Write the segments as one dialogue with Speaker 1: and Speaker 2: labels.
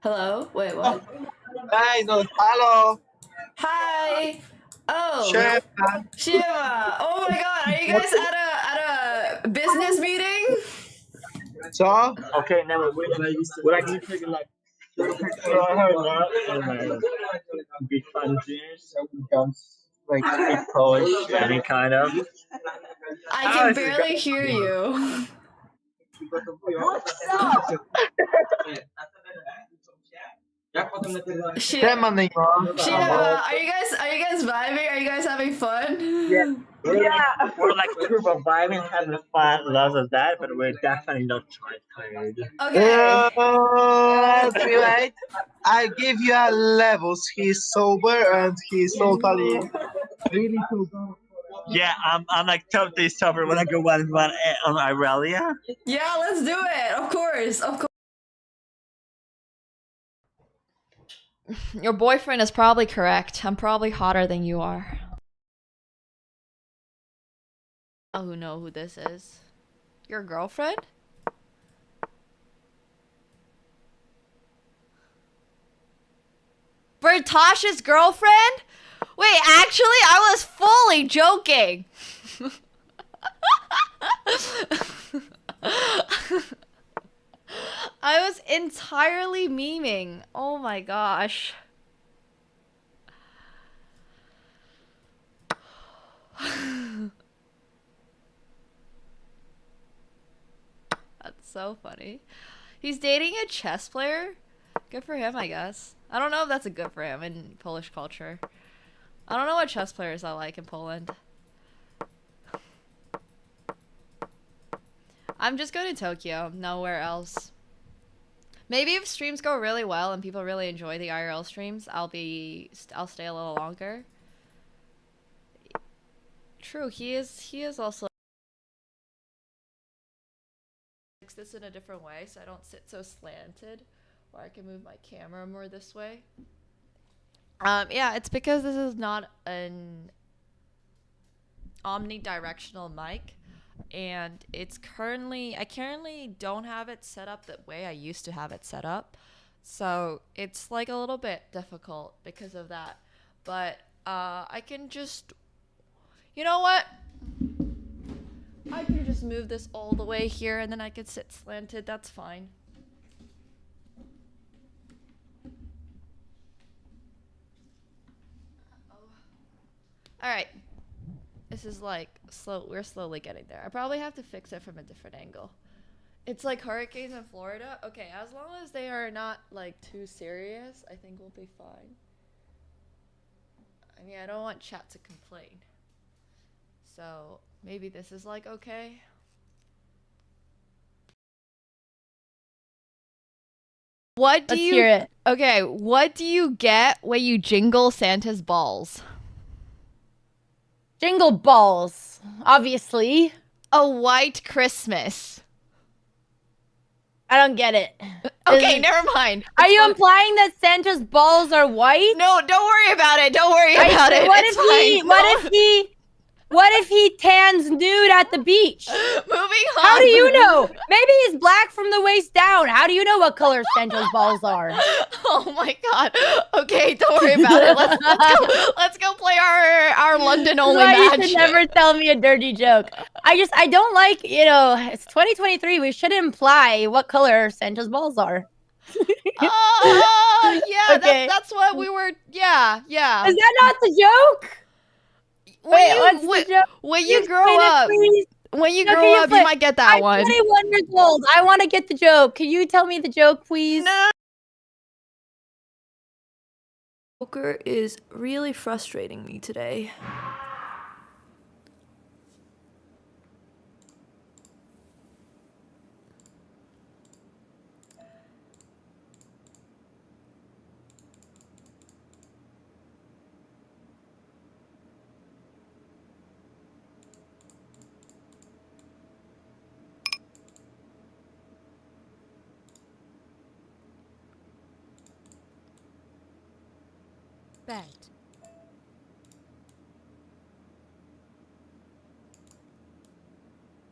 Speaker 1: Hello? Wait, what?
Speaker 2: Hi, no, hello.
Speaker 1: Hi! Oh,
Speaker 2: Chef.
Speaker 1: Shiva! Oh my god, are you guys at a business meeting?
Speaker 2: So,
Speaker 3: Okay, Nemo, would I need to like her and be funny, so we don't like speak Polish, any kind of.
Speaker 1: I can barely hear you.
Speaker 2: Siema, Nemo.
Speaker 1: Shiva, are you guys vibing? Are you guys having fun?
Speaker 3: Yeah, we're like super vibing, having fun, lots of that, but we're definitely not tired.
Speaker 1: Okay.
Speaker 2: Let's relate. I give you a levels. He's sober and he's totally really sober.
Speaker 3: Yeah, I'm like totally sober when I go one on Irelia.
Speaker 1: Yeah, let's do it. Of course. Of course. Your boyfriend is probably correct. I'm probably hotter than you are. Oh, who know who this is? Your girlfriend? Bertosh's girlfriend? Wait, actually, I was fully joking. I was entirely memeing. Oh my gosh. That's so funny. He's dating a chess player? Good for him, I guess. I don't know if that's a good for him in Polish culture. I don't know what chess players I like in Poland. I'm just going to Tokyo, nowhere else. Maybe if streams go really well and people really enjoy the IRL streams, I'll stay a little longer. True, he is also fix this in a different way so I don't sit so slanted, or I can move my camera more this way. Yeah, it's because this is not an omnidirectional mic, and I currently don't have it set up the way I used to have it set up, so it's like a little bit difficult because of that. But I can just, you know what, I can just move this all the way here and then I can sit slanted. That's fine. All right, this is like we're slowly getting there. I probably have to fix it from a different angle. It's like hurricanes in Florida. Okay, as long as they are not like too serious, I think we'll be fine. I mean, I don't want chat to complain. So maybe this is like okay. What do
Speaker 4: Let's
Speaker 1: you
Speaker 4: hear it.
Speaker 1: Okay, what do you get when you jingle Santa's balls?
Speaker 4: Jingle balls, obviously.
Speaker 1: A white Christmas.
Speaker 4: I don't get it.
Speaker 1: Okay, never mind.
Speaker 4: Are you implying that Santa's balls are white?
Speaker 1: No, don't worry about it. Don't worry about it.
Speaker 4: What if he tans nude at the beach?
Speaker 1: Moving on.
Speaker 4: How do you know? Maybe he's black from the waist down. How do you know what color Santa's balls are?
Speaker 1: Oh my god. Okay, don't worry about it. Let's go play our London only match.
Speaker 4: You should never tell me a dirty joke. I don't like, it's 2023. We should imply what color Santa's balls are.
Speaker 1: Yeah,
Speaker 4: okay.
Speaker 1: that's what we were. Yeah.
Speaker 4: Is that not the joke? What's the joke?
Speaker 1: When you grow up, you might get that one.
Speaker 4: I'm 21 years old. I want to get the joke. Can you tell me the joke, please?
Speaker 1: No.
Speaker 5: Poker is really frustrating me today.
Speaker 6: Bet.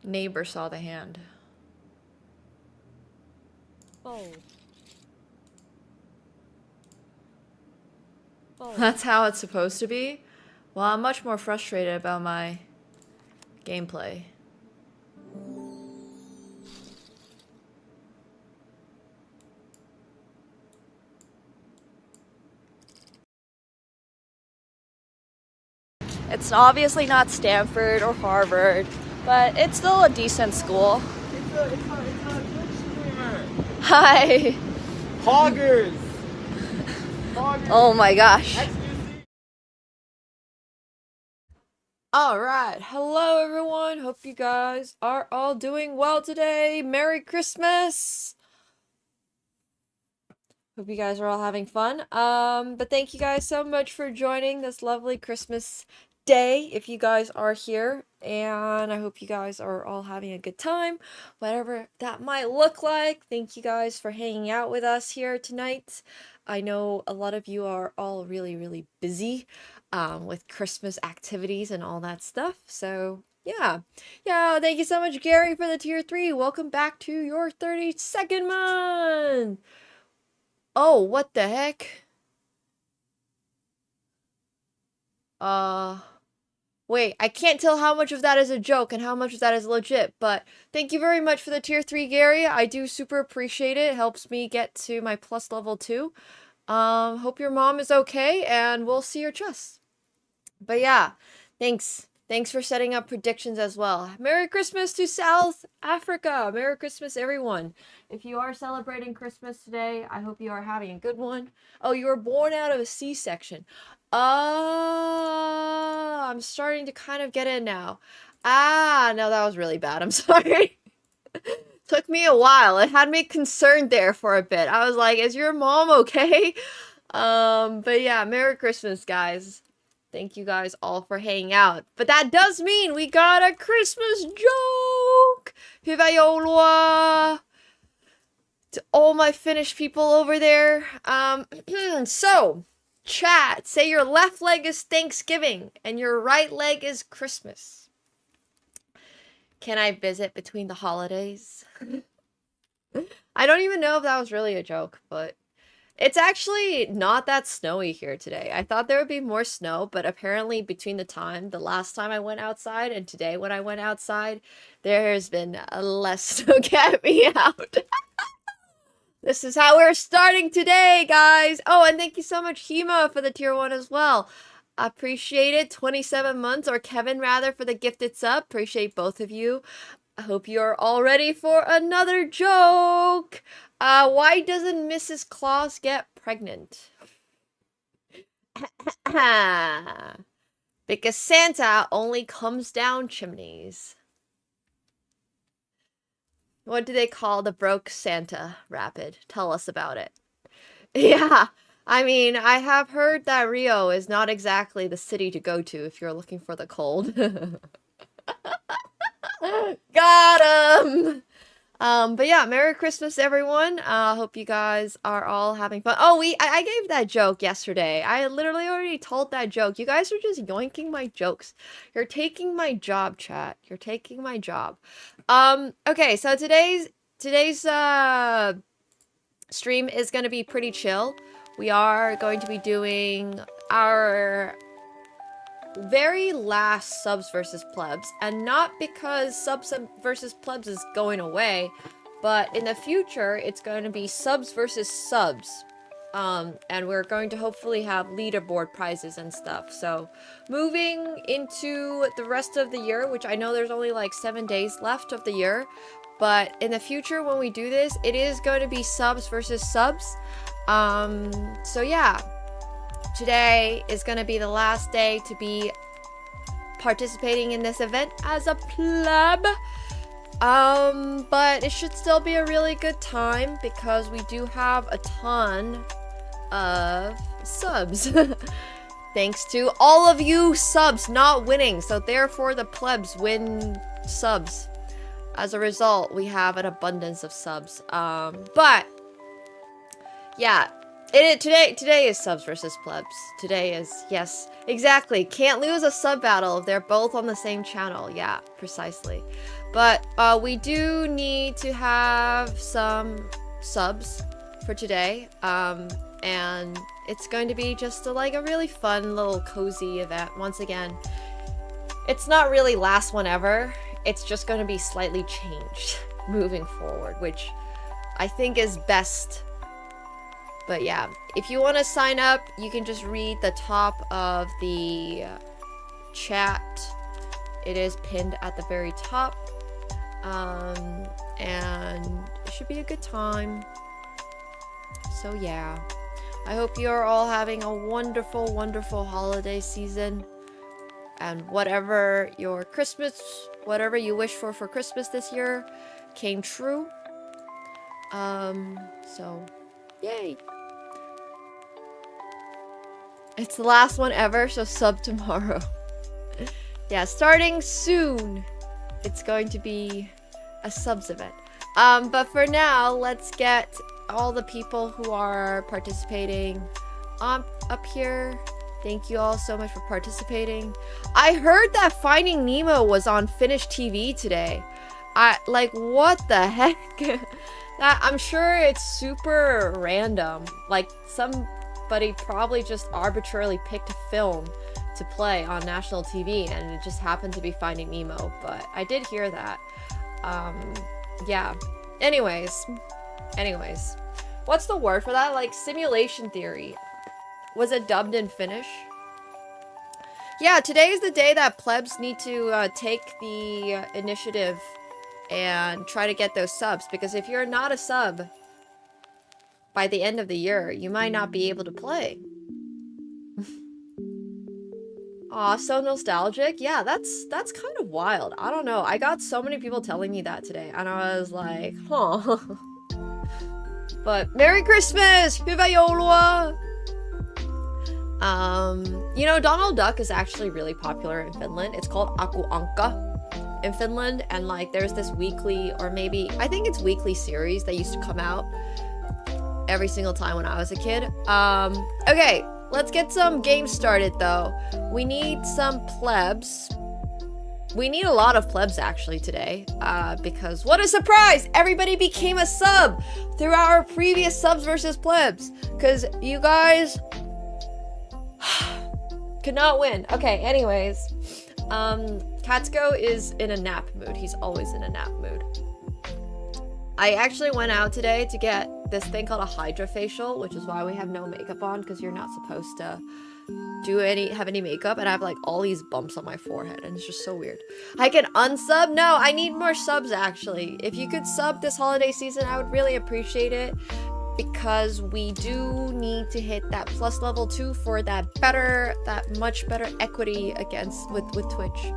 Speaker 1: Neighbor saw the hand.
Speaker 6: Fold.
Speaker 1: That's how it's supposed to be. Well, I'm much more frustrated about my gameplay. It's obviously not Stanford or Harvard, but it's still a decent school.
Speaker 3: It's a good streamer.
Speaker 1: Hi.
Speaker 3: Hoggers.
Speaker 1: Oh my gosh. Alright, hello everyone. Hope you guys are all doing well today. Merry Christmas. Hope you guys are all having fun. But thank you guys so much for joining this lovely Christmas day if you guys are here, and I hope you guys are all having a good time, whatever that might look like. Thank you guys for hanging out with us here tonight. I know a lot of you are all really busy with Christmas activities and all that stuff, so yeah, thank you so much, Gary, for the tier 3. Welcome back to your 32nd month. Oh, what the heck? Wait, I can't tell how much of that is a joke and how much of that is legit, but thank you very much for the tier 3, Gary. I do super appreciate it. It helps me get to my plus level 2. Hope your mom is okay, and we'll see your chest. But yeah, thanks. Thanks for setting up predictions as well. Merry Christmas to South Africa. Merry Christmas, everyone. If you are celebrating Christmas today, I hope you are having a good one. Oh, you were born out of a C-section. I'm starting to kind of get in now. No, that was really bad. I'm sorry. Took me a while. It had me concerned there for a bit. I was like, is your mom okay? But yeah, Merry Christmas, guys. Thank you guys all for hanging out. But that does mean we got a Christmas joke! Hyvää to all my Finnish people over there. So, chat, say your left leg is Thanksgiving and your right leg is Christmas. Can I visit between the holidays? I don't even know if that was really a joke, but it's actually not that snowy here today. I thought there would be more snow, but apparently between the last time I went outside and today when I went outside, there has been less snow. Get me out. This is how we're starting today, guys. Oh, and thank you so much, Hema, for the tier 1 as well. Appreciate it. 27 months, or Kevin, rather, for the gifted sub. Appreciate both of you. I hope you're all ready for another joke. Why doesn't Mrs. Claus get pregnant? Because Santa only comes down chimneys. What do they call the broke Santa? Rapid. Tell us about it. Yeah, I mean, I have heard that Rio is not exactly the city to go to if you're looking for the cold. Got him! But yeah, Merry Christmas, everyone. Hope you guys are all having fun. Oh, I gave that joke yesterday. I literally already told that joke. You guys are just yoinking my jokes. You're taking my job, chat. You're taking my job. Okay, so today's stream is going to be pretty chill. We are going to be doing our very last subs versus plebs, and not because subs versus plebs is going away, but in the future it's going to be subs versus subs, and we're going to hopefully have leaderboard prizes and stuff. So moving into the rest of the year, which I know there's only like 7 days left of the year, but in the future when we do this, it is going to be subs versus subs. So yeah, today is going to be the last day to be participating in this event as a pleb. But it should still be a really good time because we do have a ton of subs. Thanks to all of you subs not winning, so therefore the plebs win subs. As a result, we have an abundance of subs. But yeah, today is subs versus plebs. Today is, yes, exactly. Can't lose a sub battle if they're both on the same channel. Yeah, precisely. But we do need to have some subs for today. And
Speaker 7: It's going to be just like a really fun little cozy event. Once again, it's not really last one ever. It's just going to be slightly changed moving forward, which I think is best. But yeah, if you want to sign up, you can just read the top of the chat. It is pinned at the very top. And it should be a good time. So yeah, I hope you're all having a wonderful, wonderful holiday season. And whatever your Christmas, whatever you wish for Christmas this year came true. So yay. It's the last one ever, so sub tomorrow. Yeah, starting soon. It's going to be a subs event. But for now, let's get all the people who are participating up here. Thank you all so much for participating. I heard that Finding Nemo was on Finnish TV today. Like, what the heck? I'm sure it's super random. Like, somebody probably just arbitrarily picked a film to play on national TV, and it just happened to be Finding Nemo. But I did hear that. Yeah. Anyways. What's the word for that? Like, simulation theory. Was it dubbed in Finnish? Yeah, today is the day that plebs need to take the initiative and try to get those subs. Because if you're not a sub by the end of the year, you might not be able to play. Aw, so nostalgic. Yeah, that's kind of wild. I don't know. I got so many people telling me that today, and I was like, huh. But Merry Christmas! Hyvää joulua! You know, Donald Duck is actually really popular in Finland. It's called Aku Ankka in Finland, and like there's this weekly, or maybe I think it's weekly series that used to come out every single time when I was a kid. Okay. Let's get some games started, though. We need some plebs. We need a lot of plebs, actually, today. Because, what a surprise! Everybody became a sub through our previous subs versus plebs. Because you guys could not win. Okay, anyways. Katsuko is in a nap mood. He's always in a nap mood. I actually went out today to get this thing called a Hydra facial, which is why we have no makeup on, because you're not supposed to have any makeup, and I have like all these bumps on my forehead, and it's just so weird. I can unsub? No, I need more subs actually. If you could sub this holiday season, I would really appreciate it, because we do need to hit that plus level 2 for that much better equity with Twitch.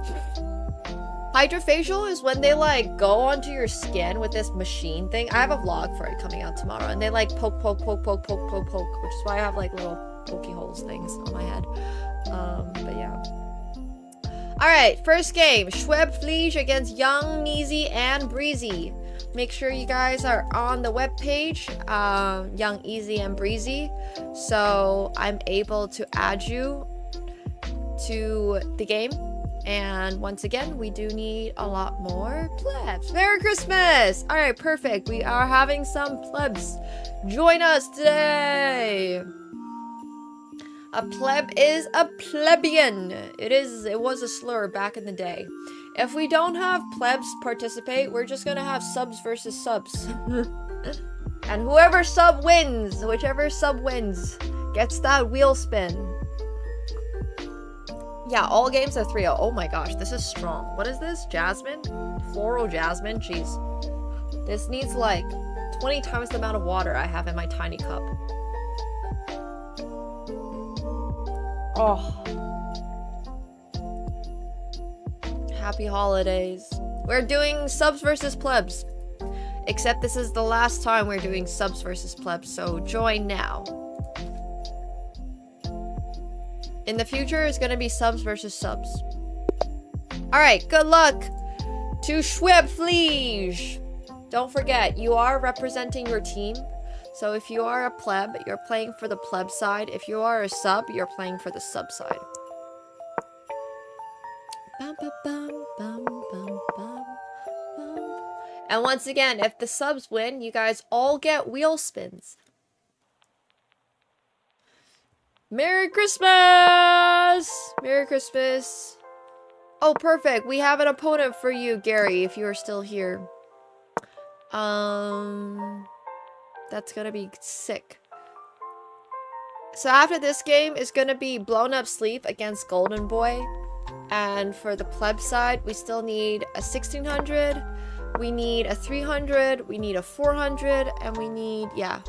Speaker 7: Hydrofacial is when they like go onto your skin with this machine thing. I have a vlog for it coming out tomorrow, and they like poke, which is why I have like little pokey holes things on my head. But yeah. Alright, first game. Schwebfliege against Young, Neezy, and Breezy. Make sure you guys are on the webpage, Young, Easy, and Breezy, so I'm able to add you to the game. And once again, we do need a lot more plebs. Merry Christmas! Alright, perfect. We are having some plebs join us today. A pleb is a plebeian. It was a slur back in the day. If we don't have plebs participate, we're just gonna have subs versus subs. And whoever sub wins, whichever sub wins, gets that wheel spin. Yeah, all games are 3-0. Oh my gosh, this is strong. What is this? Jasmine? Floral jasmine? Jeez. This needs like 20 times the amount of water I have in my tiny cup. Oh. Happy holidays. We're doing subs versus plebs. Except this is the last time we're doing subs versus plebs, so join now. In the future, it's gonna be subs versus subs. Alright, good luck to Schwebfliege. Don't forget, you are representing your team. So if you are a pleb, you're playing for the pleb side. If you are a sub, you're playing for the sub side. Bum, bum, bum, bum, bum, bum, bum. And once again, if the subs win, you guys all get wheel spins. Merry Christmas! Merry Christmas. Oh, perfect. We have an opponent for you, Gary, if you are still here. That's gonna be sick. So after this game is gonna be Blown Up Sleep against Golden Boy. And for the pleb side, we still need a 1600, we need a 300, we need a 400, and we need, yeah.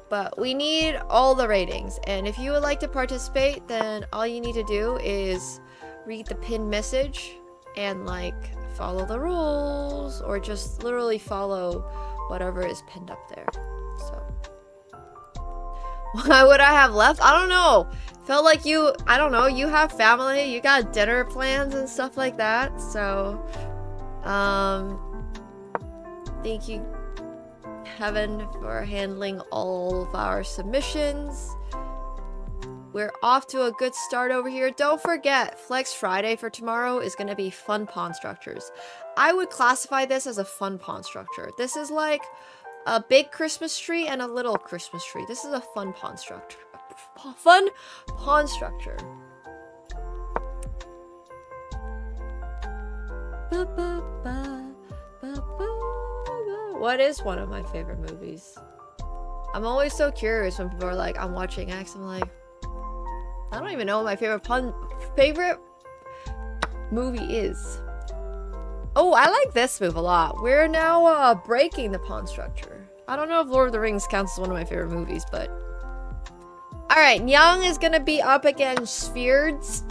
Speaker 7: But we need all the ratings. And if you would like to participate, then all you need to do is read the pinned message and like follow the rules, or just literally follow whatever is pinned up there. So why would I have left? I don't know. Felt like you, I don't know, you have family, you got dinner plans and stuff like that. So thank you, Kevin, for handling all of our submissions. We're off to a good start over here. Don't forget, Flex Friday for tomorrow is going to be fun pawn structures. I would classify this as a fun pawn structure. This is like a big Christmas tree and a little Christmas tree. This is a fun pawn structure. Fun pawn structure. What is one of my favorite movies? I'm always so curious when people are like, I'm watching X. I'm like, I don't even know what my favorite movie is. Oh, I like this move a lot. We're now breaking the pawn structure. I don't know if Lord of the Rings counts as one of my favorite movies, but... Alright, Nyang is gonna be up against Spheres.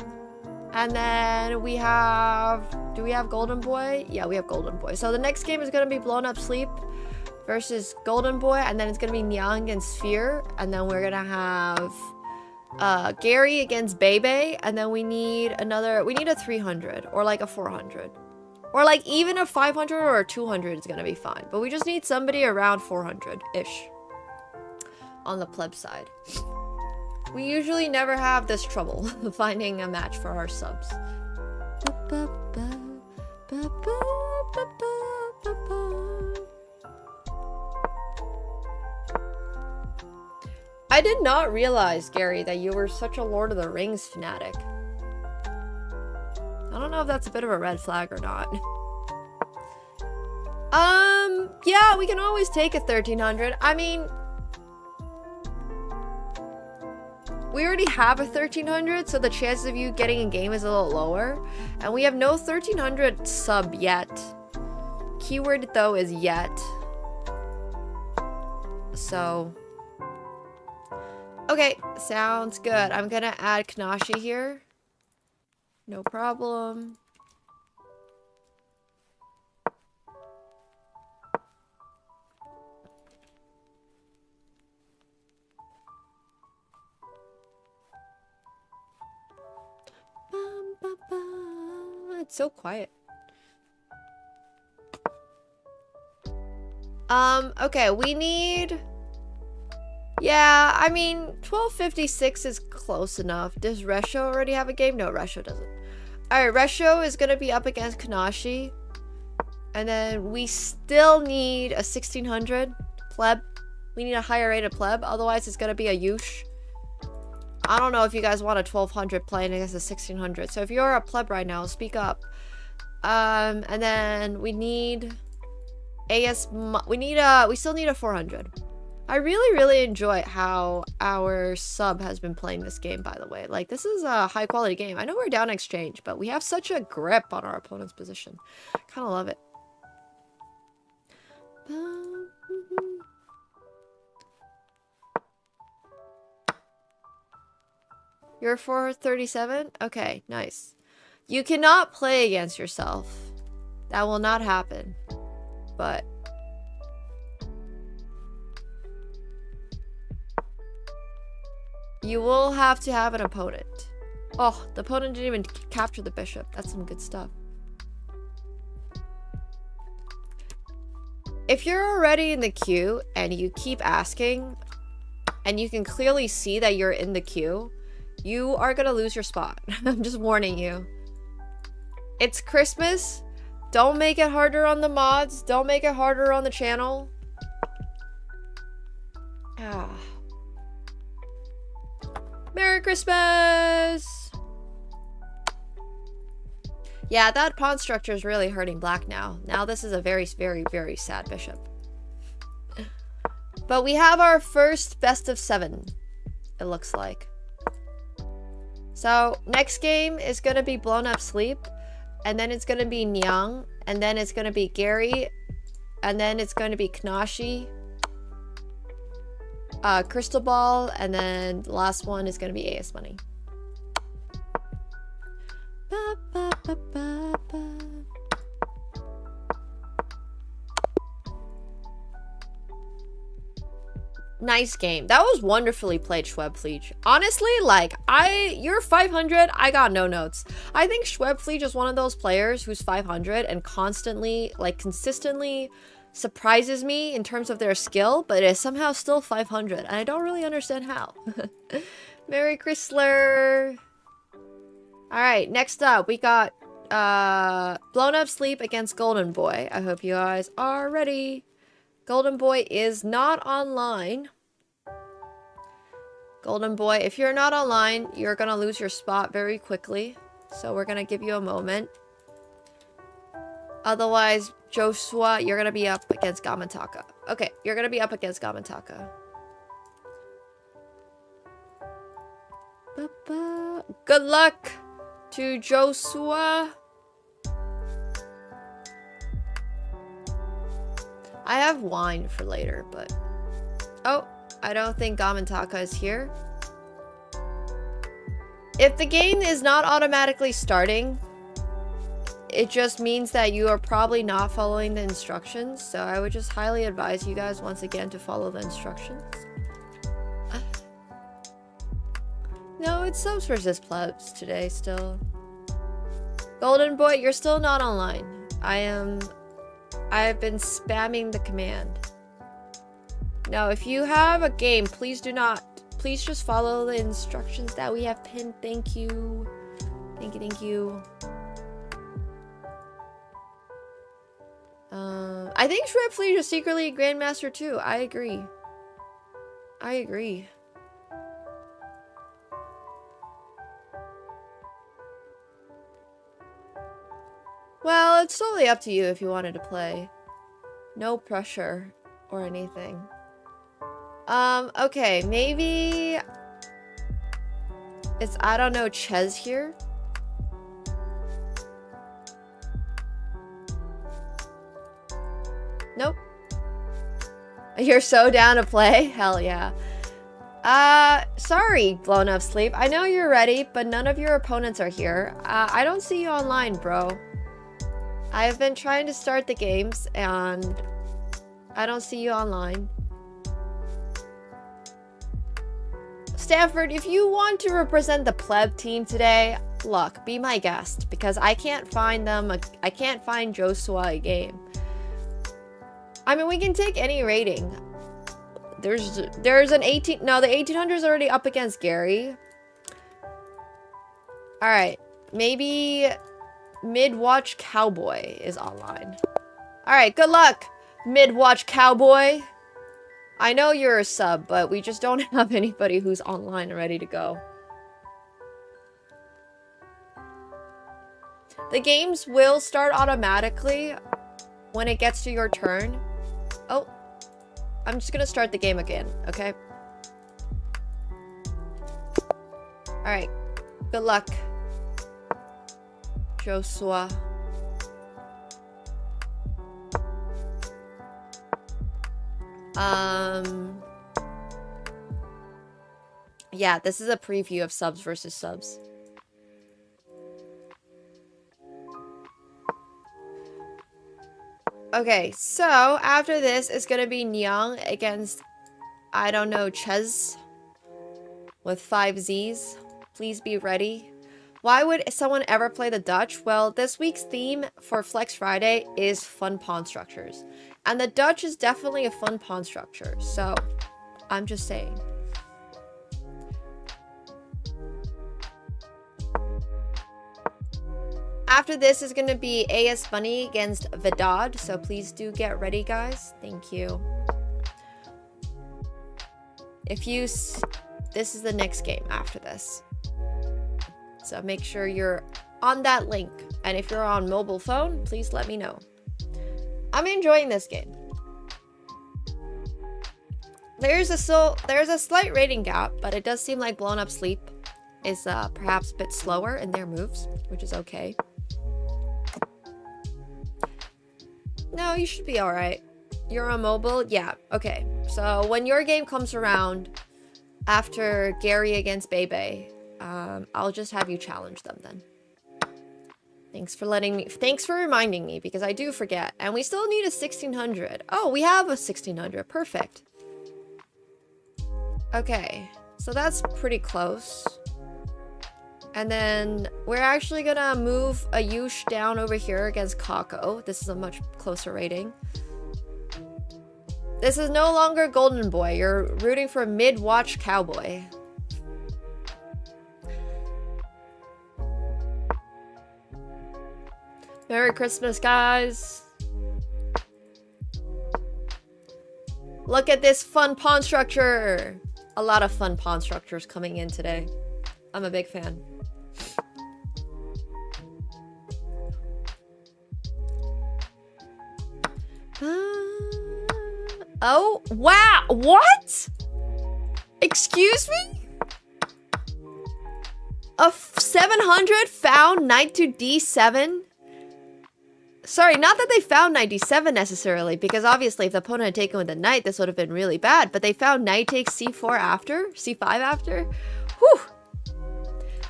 Speaker 7: And then we have... Do we have Golden Boy? Yeah, we have Golden Boy. So the next game is gonna be Blown Up Sleep versus Golden Boy. And then it's gonna be Nyang and Sphere. And then we're gonna have... Gary against Bebe, and then we need a 300 or like a 400 or like even a 500 or a 200 is gonna be fine, but we just need somebody around 400-ish on the pleb side. We usually never have this trouble finding a match for our subs. I did not realize, Gary, that you were such a Lord of the Rings fanatic. I don't know if that's a bit of a red flag or not. Yeah, we can always take a 1300. I mean, we already have a 1300, so the chances of you getting a game is a little lower. And we have no 1300 sub yet. Keyword, though, is yet. So... Okay, sounds good. I'm gonna add Kanashi here. No problem. It's so quiet. Okay, we need... Yeah, I mean, 1256 is close enough. Does Resho already have a game? No, Resho doesn't. Alright, Resho is gonna be up against Kanashi. And then we still need a 1600 pleb. We need a higher rated pleb, otherwise it's gonna be a Yush. I don't know if you guys want a 1200 playing against a 1600. So if you're a pleb right now, speak up. And then we need we still need a 400. I really enjoy how our sub has been playing this game, by the way. Like, this is a high quality game. I know we're down exchange, but we have such a grip on our opponent's position. Kind of love it. You're 437? Okay, nice. You cannot play against yourself. That will not happen. But... you will have to have an opponent. Oh, the opponent didn't even capture the bishop. That's some good stuff. If you're already in the queue and you keep asking, and you can clearly see that you're in the queue, you are gonna lose your spot. I'm just warning you. It's Christmas. Don't make it harder on the mods. Don't make it harder on the channel. Merry Christmas! Yeah, that pawn structure is really hurting black now. Now this is a very, very, very sad bishop. But we have our first best of 7, it looks like. So, next game is going to be Blown Up Sleep. And then it's going to be Nyang. And then it's going to be Gary. And then it's going to be Knashi. Crystal Ball. And then the last one is going to be AS Money. Ba, ba, ba, ba, ba. Nice game. That was wonderfully played, Schwebfleech. Honestly, like, you're 500, I got no notes. I think Schwebfleech is one of those players who's 500 and constantly, like, consistently surprises me in terms of their skill, but is somehow still 500, and I don't really understand how. Merry Chrysler. Alright, next up, we got, Blown Up Sleep against Golden Boy. I hope you guys are ready. Golden Boy is not online. Golden Boy, if you're not online, you're gonna lose your spot very quickly. So we're gonna give you a moment. Otherwise, Joshua, you're gonna be up against Gamataka. Okay, you're gonna be up against Gamataka. Good luck to Joshua. I have wine for later, but... Oh, I don't think Gamantaka is here. If the game is not automatically starting, it just means that you are probably not following the instructions. So I would just highly advise you guys once again to follow the instructions. No, it's subs versus plebs today still. Golden Boy, you're still not online. I have been spamming the command. No, if you have a game, please just follow the instructions that we have pinned. Thank you. Thank you, thank you. I think Shredfleet is secretly a Grandmaster too. I agree. I agree. Well, it's totally up to you if you wanted to play. No pressure or anything. Okay, maybe it's, I don't know, Ches here? Nope. You're so down to play? Hell yeah. Sorry, Blown Up Sleep. I know you're ready, but none of your opponents are here. I don't see you online, bro. I've been trying to start the games, and I don't see you online. Stanford, if you want to represent the pleb team today, look, be my guest, because I can't find them. I can't find Joshua a game. I mean, we can take any rating. There's an 18. No, the 1800 is already up against Gary. All right, maybe Mid-Watch Cowboy is online. All right, good luck, Mid-Watch Cowboy. I know you're a sub, but we just don't have anybody who's online and ready to go. The games will start automatically when it gets to your turn. Oh, I'm just gonna start the game again, okay? Alright, good luck, Joshua. Yeah, this is a preview of subs versus subs. Okay, so after this is gonna be Nyang against, I don't know, Ches with 5 Z's. Please be ready. Why would someone ever play the Dutch? Well, this week's theme for Flex Friday is fun pawn structures. And the Dutch is definitely a fun pawn structure, so I'm just saying. After this is going to be AS Money against Vedad, so please do get ready, guys. Thank you. If you this is the next game after this. So make sure you're on that link. And if you're on mobile phone, please let me know. I'm enjoying this game. There's a slight rating gap, but it does seem like Blown Up Sleep is perhaps a bit slower in their moves, which is okay. No, you should be alright. You're on mobile? Yeah, okay. So when your game comes around after Gary against Bebe, I'll just have you challenge them then. Thanks for reminding me, because I do forget. And we still need a 1600. Oh, we have a 1600. Perfect. Okay, so that's pretty close. And then we're actually gonna move Ayush down over here against Kako. This is a much closer rating. This is no longer Golden Boy. You're rooting for mid-watch Cowboy. Merry Christmas, guys. Look at this fun pawn structure. A lot of fun pawn structures coming in today. I'm a big fan. Oh, wow. What? Excuse me? A 700 found knight to d7? Sorry, not that they found knight d7 necessarily, because obviously if the opponent had taken with the knight, this would have been really bad. But they found knight takes c4 after? C5 after? Whew.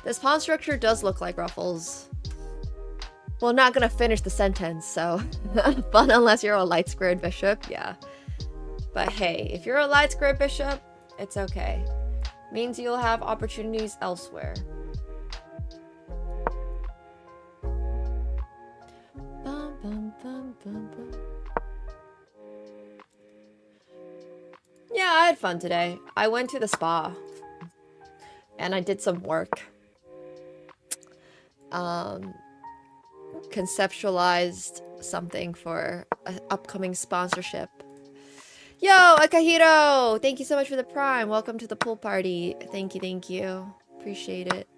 Speaker 7: This pawn structure does look like Ruffles. Well, not gonna finish the sentence, so... Fun unless you're a light squared bishop, yeah. But hey, if you're a light squared bishop, it's okay. Means you'll have opportunities elsewhere. Yeah, I had fun today. I went to the spa. And I did some work. Conceptualized something for an upcoming sponsorship. Yo, Akahiro! Thank you so much for the prime. Welcome to the pool party. Thank you, thank you. Appreciate it.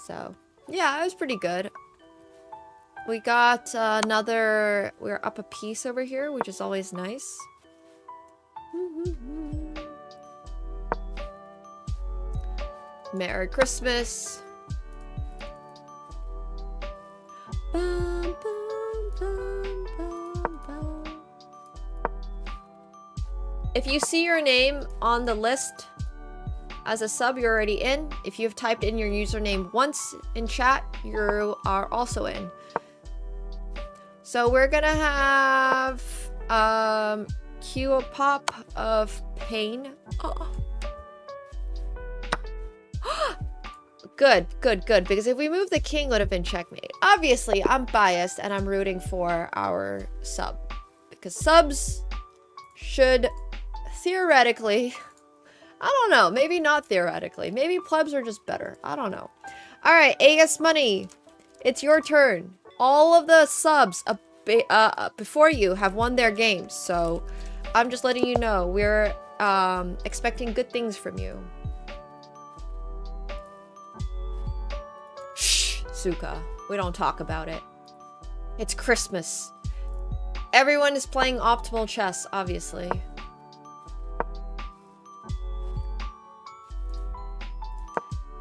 Speaker 7: So, yeah, it was pretty good. We got we're up a piece over here, which is always nice. Merry Christmas. If you see your name on the list as a sub, you're already in. If you've typed in your username once in chat, you are also in. So we're gonna have cue a pop of pain. Oh. Good, good, good. Because if we move the king, it would have been checkmate. Obviously, I'm biased and I'm rooting for our sub. Because subs should theoretically... I don't know. Maybe not theoretically. Maybe plebs are just better. I don't know. Alright, AS Money. It's your turn. All of the subs before you have won their games. So, I'm just letting you know. We're expecting good things from you. Shh, Suka. We don't talk about it. It's Christmas. Everyone is playing optimal chess, obviously.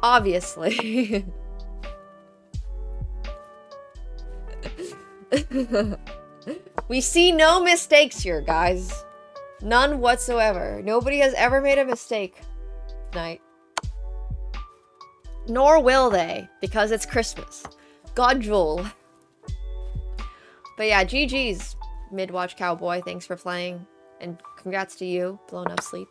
Speaker 7: Obviously. We see no mistakes here, guys. None whatsoever. Nobody has ever made a mistake tonight. Nor will they, because it's Christmas. God Jewel. But yeah, GG's, Midwatch Cowboy. Thanks for playing. And congrats to you, Blown Up Sleep.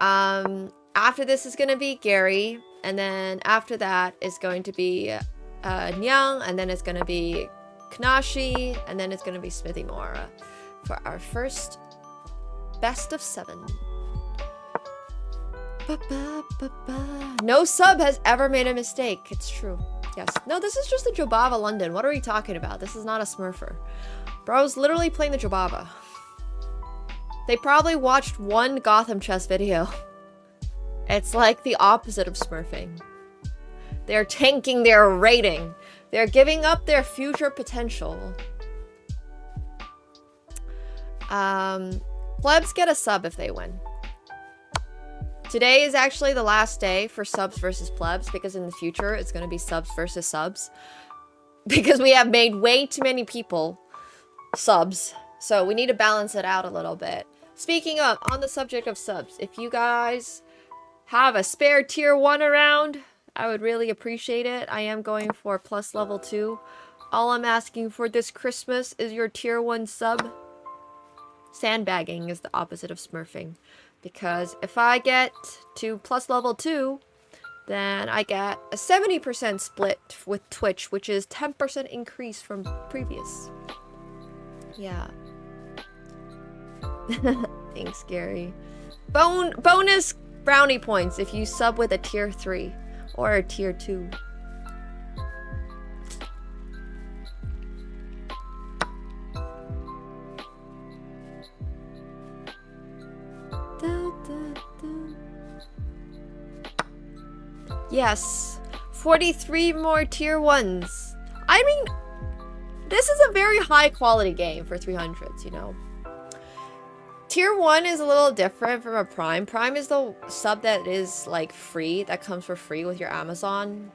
Speaker 7: After this is going to be Gary. And then after that is going to be Nyang. And then it's going to be Kanashi. And then it's going to be Smithy Mora for our first best of 7. No sub has ever made a mistake. It's true. Yes. No, this is just a Jobava London. What are we talking about? This is not a Smurfer. Bro's literally playing the Jobava. They probably watched one Gotham Chess video. It's like the opposite of smurfing. They're tanking their rating. They're giving up their future potential. Plebs get a sub if they win. Today is actually the last day for subs versus plebs, because in the future it's going to be subs versus subs. Because we have made way too many people subs. So we need to balance it out a little bit. Speaking of, on the subject of subs, if you guys have a spare tier 1 around, I would really appreciate it. I am going for plus level 2. All I'm asking for this Christmas is your tier 1 sub. Sandbagging is the opposite of smurfing. Because if I get to plus level 2, then I get a 70% split with Twitch, which is 10% increase from previous. Yeah. Thanks, Gary. Bonus brownie points if you sub with a tier 3 or a tier 2. Yes, 43 more tier 1s. I mean, this is a very high quality game for 300s, you know. Tier 1 is a little different from a Prime. Prime is the sub that is like free, that comes for free with your Amazon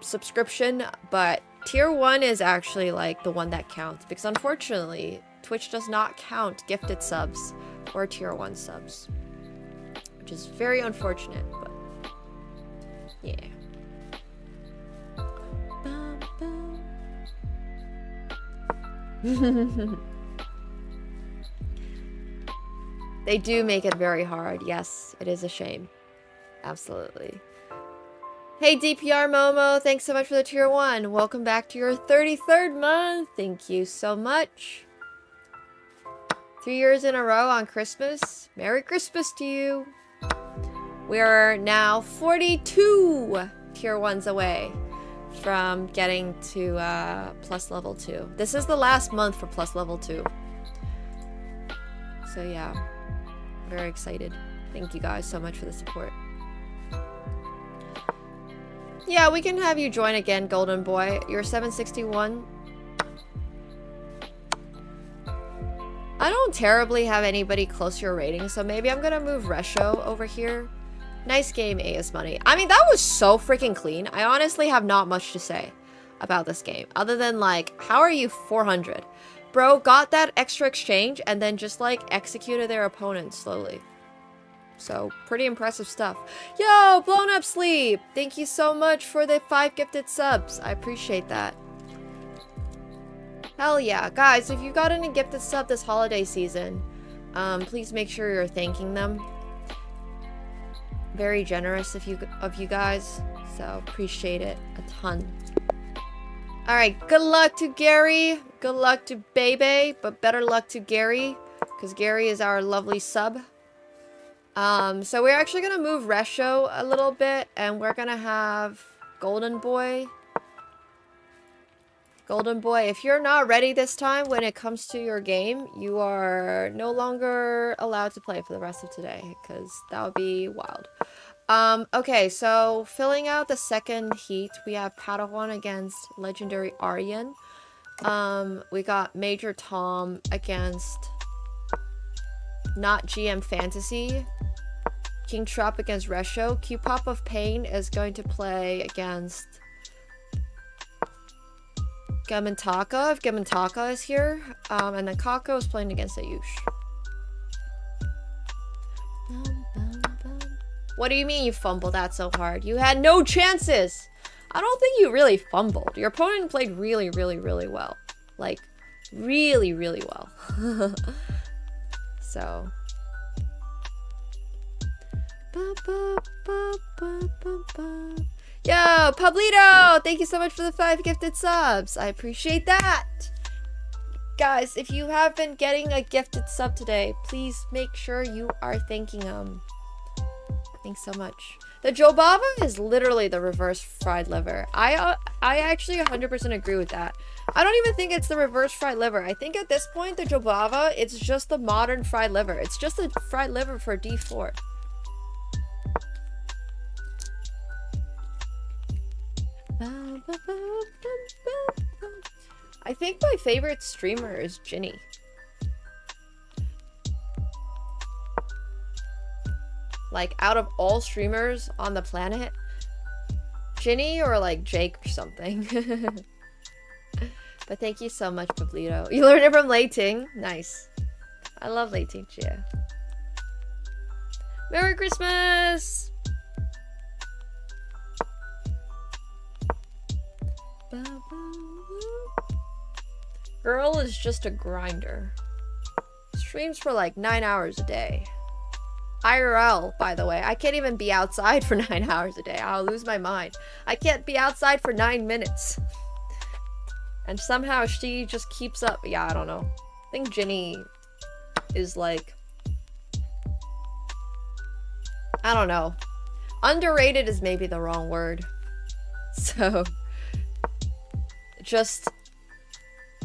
Speaker 7: subscription, but tier 1 is actually like the one that counts, because unfortunately Twitch does not count gifted subs or tier 1 subs, which is very unfortunate, but yeah. They do make it very hard. Yes, it is a shame. Absolutely. Hey, DPR Momo, thanks so much for the tier 1. Welcome back to your 33rd month. Thank you so much. 3 years in a row on Christmas. Merry Christmas to you. We are now 42 tier 1s away from getting to plus level 2. This is the last month for plus level 2. So yeah, very excited. Thank you guys so much for the support. Yeah, we can have you join again, Golden Boy. You're 761. I don't terribly have anybody close to your rating, so maybe I'm gonna move Resho over here. Nice game, AS Money. I mean, that was so freaking clean. I honestly have not much to say about this game, other than like, how are you 400? Bro got that extra exchange and then just like executed their opponent slowly. So, pretty impressive stuff. Yo, Blown Up Sleep! Thank you so much for the 5 gifted subs. I appreciate that. Hell yeah. Guys, if you got any gifted sub this holiday season, please make sure you're thanking them. Very generous of you guys. So, appreciate it a ton. Alright, good luck to Gary. Good luck to Bebe, but better luck to Gary, because Gary is our lovely sub. So we're actually gonna move Resho a little bit, and we're gonna have Golden Boy. Golden Boy, if you're not ready this time when it comes to your game, you are no longer allowed to play for the rest of today, because that would be wild. Okay, so filling out the second heat, we have Padawan against Legendary Aryan. We got Major Tom against Not GM Fantasy. King Trop against Resho. Q-Pop of Pain is going to play against Gamantaka, if Gamantaka is here. And then Kako is playing against Ayush. What do you mean you fumbled that so hard? You had no chances! I don't think you really fumbled. Your opponent played really, really, really well. Like, really, really well. So... Yo, Pablito! Thank you so much for the 5 gifted subs. I appreciate that. Guys, if you have been getting a gifted sub today, please make sure you are thanking them. Thanks so much. The jobava is literally the reverse fried liver. I actually 100% agree with that. I don't even think it's the reverse fried liver. I think at this point, the jobava, it's just the modern fried liver. It's just a fried liver for D4. I think my favorite streamer is Ginny. Like, out of all streamers on the planet, Ginny or like Jake or something. But thank you so much, Pablito. You learned it from Leiting. Nice. I love Leiting, Gia. Merry Christmas! Girl is just a grinder. Streams for like 9 hours a day. IRL, by the way. I can't even be outside for 9 hours a day. I'll lose my mind. I can't be outside for 9 minutes. And somehow she just keeps up. Yeah, I don't know. I think Ginny is like... I don't know. Underrated is maybe the wrong word. So... just...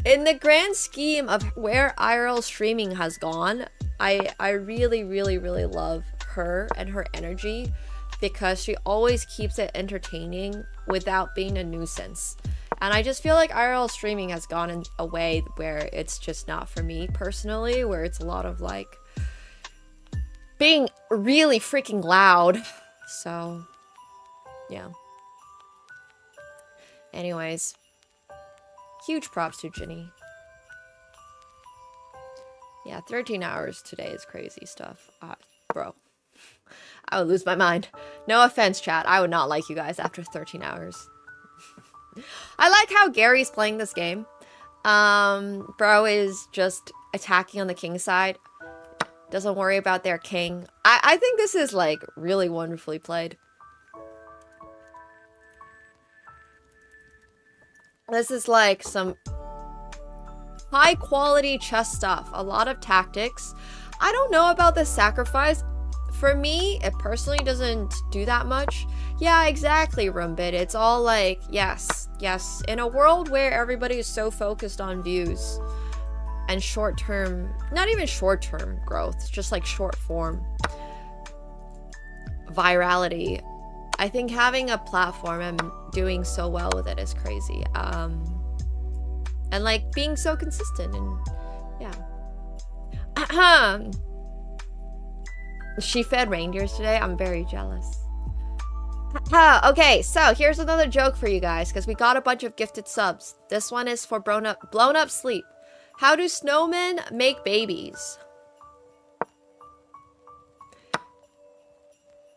Speaker 7: in the grand scheme of where IRL streaming has gone, I really, really, really love her and her energy because she always keeps it entertaining without being a nuisance. And I just feel like IRL streaming has gone in a way where it's just not for me personally, where it's a lot of like being really freaking loud. So, yeah. Anyways, huge props to Ginny. Yeah, 13 hours today is crazy stuff. Bro, I would lose my mind. No offense, chat. I would not like you guys after 13 hours. I like how Gary's playing this game. Bro is just attacking on the king side. Doesn't worry about their king. I think this is, like, really wonderfully played. This is, like, some high quality chess stuff. A lot of tactics. I don't know about the sacrifice. For me, it personally doesn't do that much. Yeah, exactly, Rumbit. It's all like, yes, yes. In a world where everybody is so focused on views and short-term, not even short-term growth, just like short-form virality, I think having a platform and doing so well with it is crazy. And like being so consistent and yeah. She fed reindeers today. I'm very jealous. Okay, so here's another joke for you guys because we got a bunch of gifted subs. This one is for blown up sleep. How do snowmen make babies?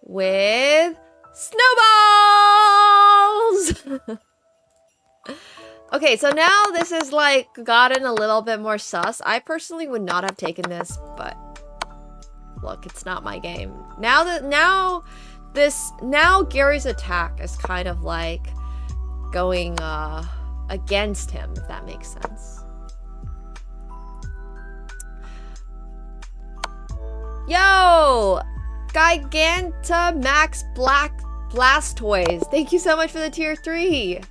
Speaker 7: With snowballs! Okay, so now this is like gotten a little bit more sus. I personally would not have taken this, but look, it's not my game. Now Gary's attack is kind of like going against him, if that makes sense. Yo! Gigantamax Blastoise. Thank you so much for the tier 3.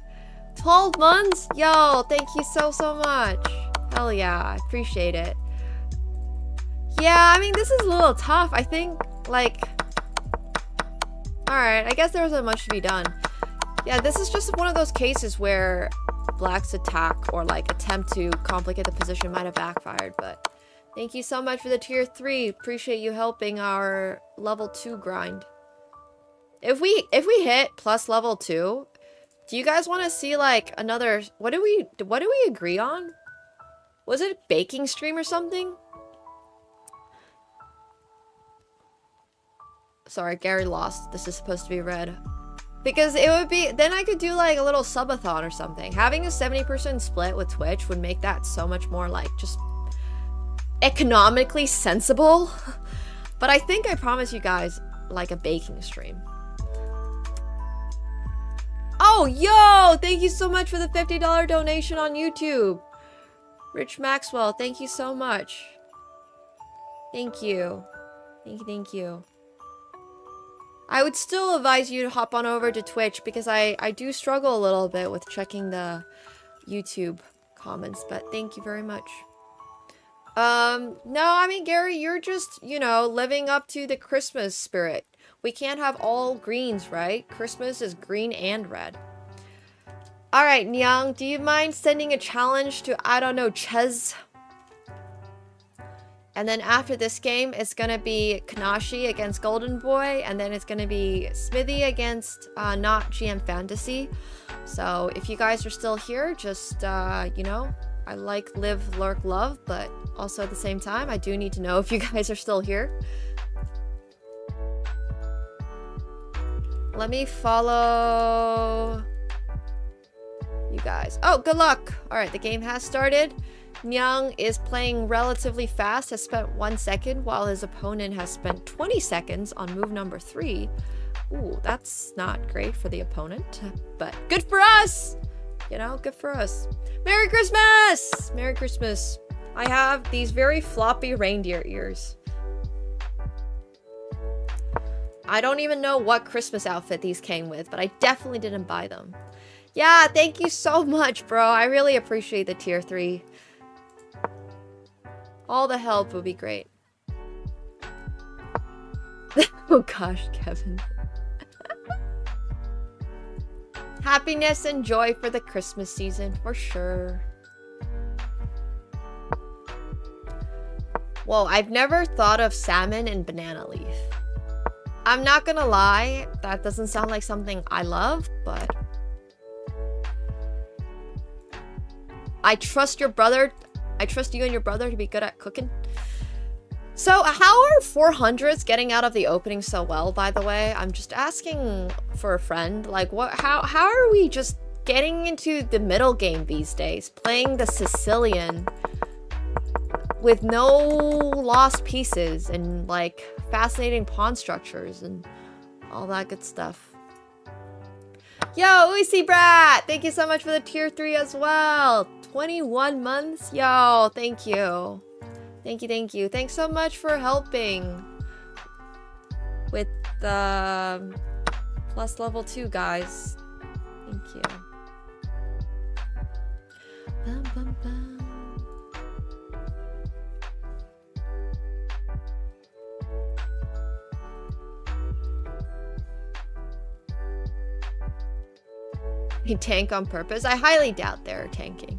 Speaker 7: 12 months? Yo, thank you so much. Hell yeah, I appreciate it. Yeah, I mean, this is a little tough. I think, like... Alright, I guess there wasn't much to be done. Yeah, this is just one of those cases where Black's attack or, like, attempt to complicate the position might have backfired, but... Thank you so much for the tier 3. Appreciate you helping our level 2 grind. If we hit plus level 2... Do you guys want to see like another? What do we agree on? Was it baking stream or something? Sorry, Gary lost. This is supposed to be red. Because it would be, then I could do like a little subathon or something. Having a 70% split with Twitch would make that so much more like just economically sensible. But I think I promised you guys like a baking stream. Oh, yo! Thank you so much for the $50 donation on YouTube. Rich Maxwell, thank you so much. Thank you. Thank you. I would still advise you to hop on over to Twitch because I do struggle a little bit with checking the YouTube comments, but thank you very much. No, I mean, Gary, you're just, you know, living up to the Christmas spirit. We can't have all greens, right? Christmas is green and red. Alright, Nyang, do you mind sending a challenge to, I don't know, Ches? And then after this game, it's gonna be Kanashi against Golden Boy, and then it's gonna be Smithy against Not GM Fantasy. So if you guys are still here, just, you know, I like live, lurk, love, but also at the same time, I do need to know if you guys are still here. Let me follow you guys. Oh, good luck! Alright, the game has started. Nyang is playing relatively fast, has spent 1 second, while his opponent has spent 20 seconds on move number 3. Ooh, that's not great for the opponent, but good for us! You know, good for us. Merry Christmas! Merry Christmas. I have these very floppy reindeer ears. I don't even know what Christmas outfit these came with, but I definitely didn't buy them. Yeah, thank you so much, bro. I really appreciate the tier 3. All the help would be great. Oh gosh, Kevin. Happiness and joy for the Christmas season, for sure. Whoa, I've never thought of salmon and banana leaf. I'm not gonna lie, that doesn't sound like something I love, but... I trust your brother. I trust you and your brother to be good at cooking. So, how are 400s getting out of the opening so well, by the way? I'm just asking for a friend. Like, what? How are we just getting into the middle game these days? Playing the Sicilian with no lost pieces and, like, fascinating pawn structures and all that good stuff. Yo, Uisi Brat! Thank you so much for the tier 3 as well. 21 months? Yo, thank you. Thank you, thank you. Thanks so much for helping with the plus level 2, guys. Thank you. Bum, bum, bum. They tank on purpose? I highly doubt they're tanking.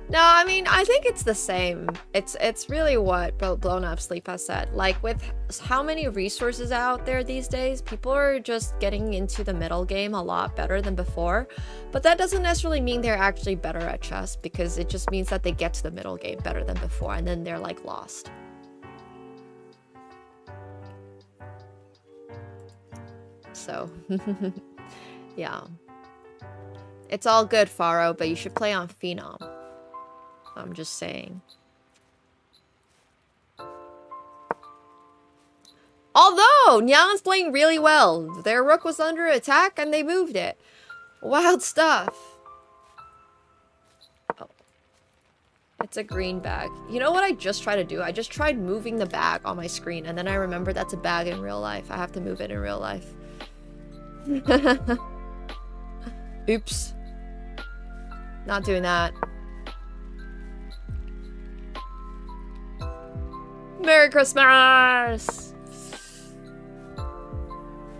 Speaker 7: No, I mean, I think it's the same. It's really what Blown Up Sleep has said. Like, with how many resources out there these days, people are just getting into the middle game a lot better than before. But that doesn't necessarily mean they're actually better at chess, because it just means that they get to the middle game better than before, and then they're, like, lost. So, yeah. It's all good, Faro, but you should play on Phenom. I'm just saying. Although, Nyan's playing really well. Their rook was under attack and they moved it. Wild stuff. Oh. It's a green bag. You know what I just tried to do? I just tried moving the bag on my screen, and then I remembered that's a bag in real life. I have to move it in real life. Oops. Not doing that. Merry Christmas!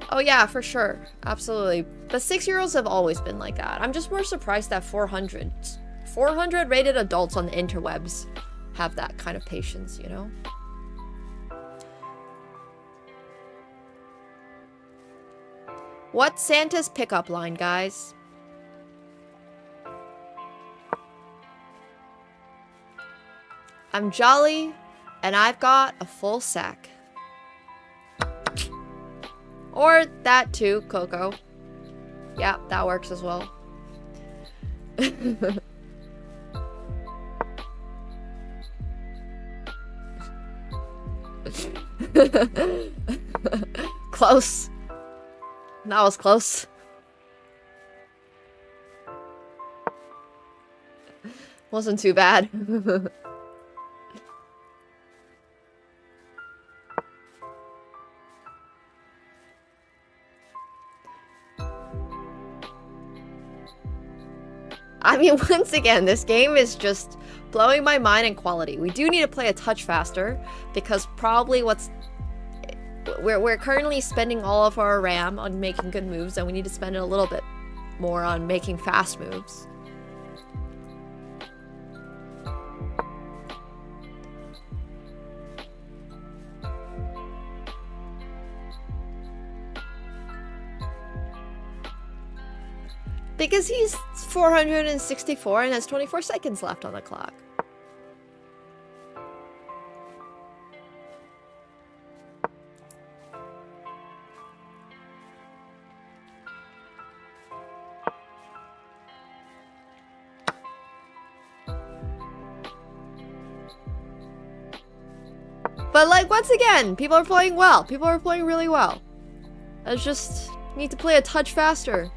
Speaker 7: Oh yeah, for sure. Absolutely. But 6-year-olds have always been like that. I'm just more surprised that 400 rated adults on the interwebs have that kind of patience, you know? What's Santa's pickup line, guys? I'm jolly, and I've got a full sack. Or that too, Coco. Yeah, that works as well. Close. That was close. Wasn't too bad. I mean, once again, this game is just blowing my mind in quality. We do need to play a touch faster because probably we're currently spending all of our RAM on making good moves, and we need to spend it a little bit more on making fast moves. Because he's 464 and has 24 seconds left on the clock. But like, once again, people are playing well. People are playing really well. I just need to play a touch faster.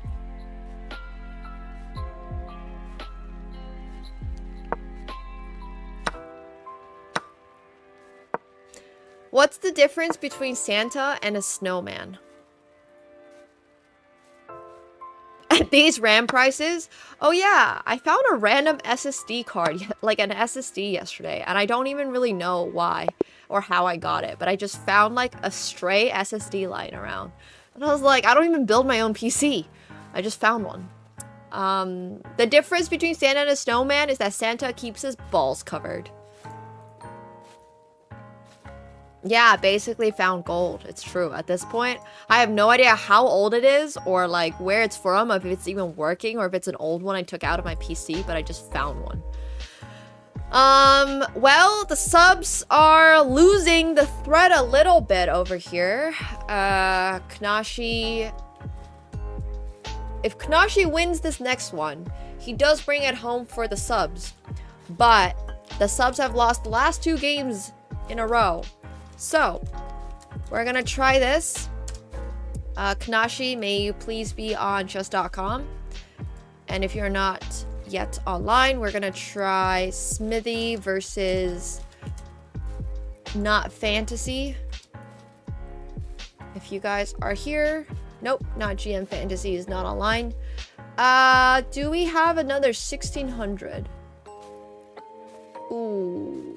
Speaker 7: What's the difference between Santa and a snowman? At these RAM prices? Oh yeah, I found a random SSD card, like an SSD yesterday, and I don't even really know why or how I got it, but I just found like a stray SSD lying around. And I was like, I don't even build my own PC. I just found one. The difference between Santa and a snowman is that Santa keeps his balls covered. Yeah, basically found gold. It's true. At this point, I have no idea how old it is or like where it's from, if it's even working or if it's an old one I took out of my PC, but I just found one. Well, the subs are losing the thread a little bit over here. Knashi... If Knashi wins this next one, he does bring it home for the subs. But the subs have lost the last 2 games in a row. So, we're gonna try this. Knashi, may you please be on chess.com. And if you're not yet online, we're gonna try Smithy versus Not Fantasy. If you guys are here. Nope, not GM Fantasy is not online. Do we have another 1600? Ooh.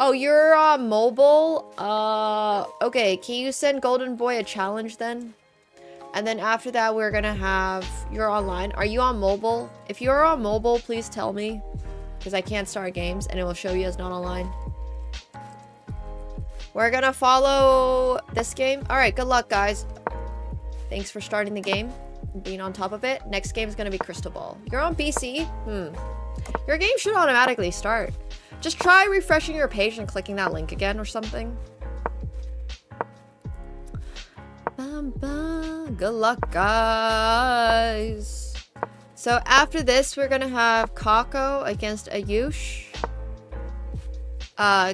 Speaker 7: Oh, you're on mobile? Okay, can you send Golden Boy a challenge then? And then after that, we're gonna have... You're online. Are you on mobile? If you're on mobile, please tell me. Because I can't start games, and it will show you as not online. We're gonna follow this game. Alright, good luck, guys. Thanks for starting the game and being on top of it. Next game is gonna be Crystal Ball. You're on PC? Your game should automatically start. Just try refreshing your page and clicking that link again or something. Good luck, guys. So after this, we're gonna have Kako against Ayush.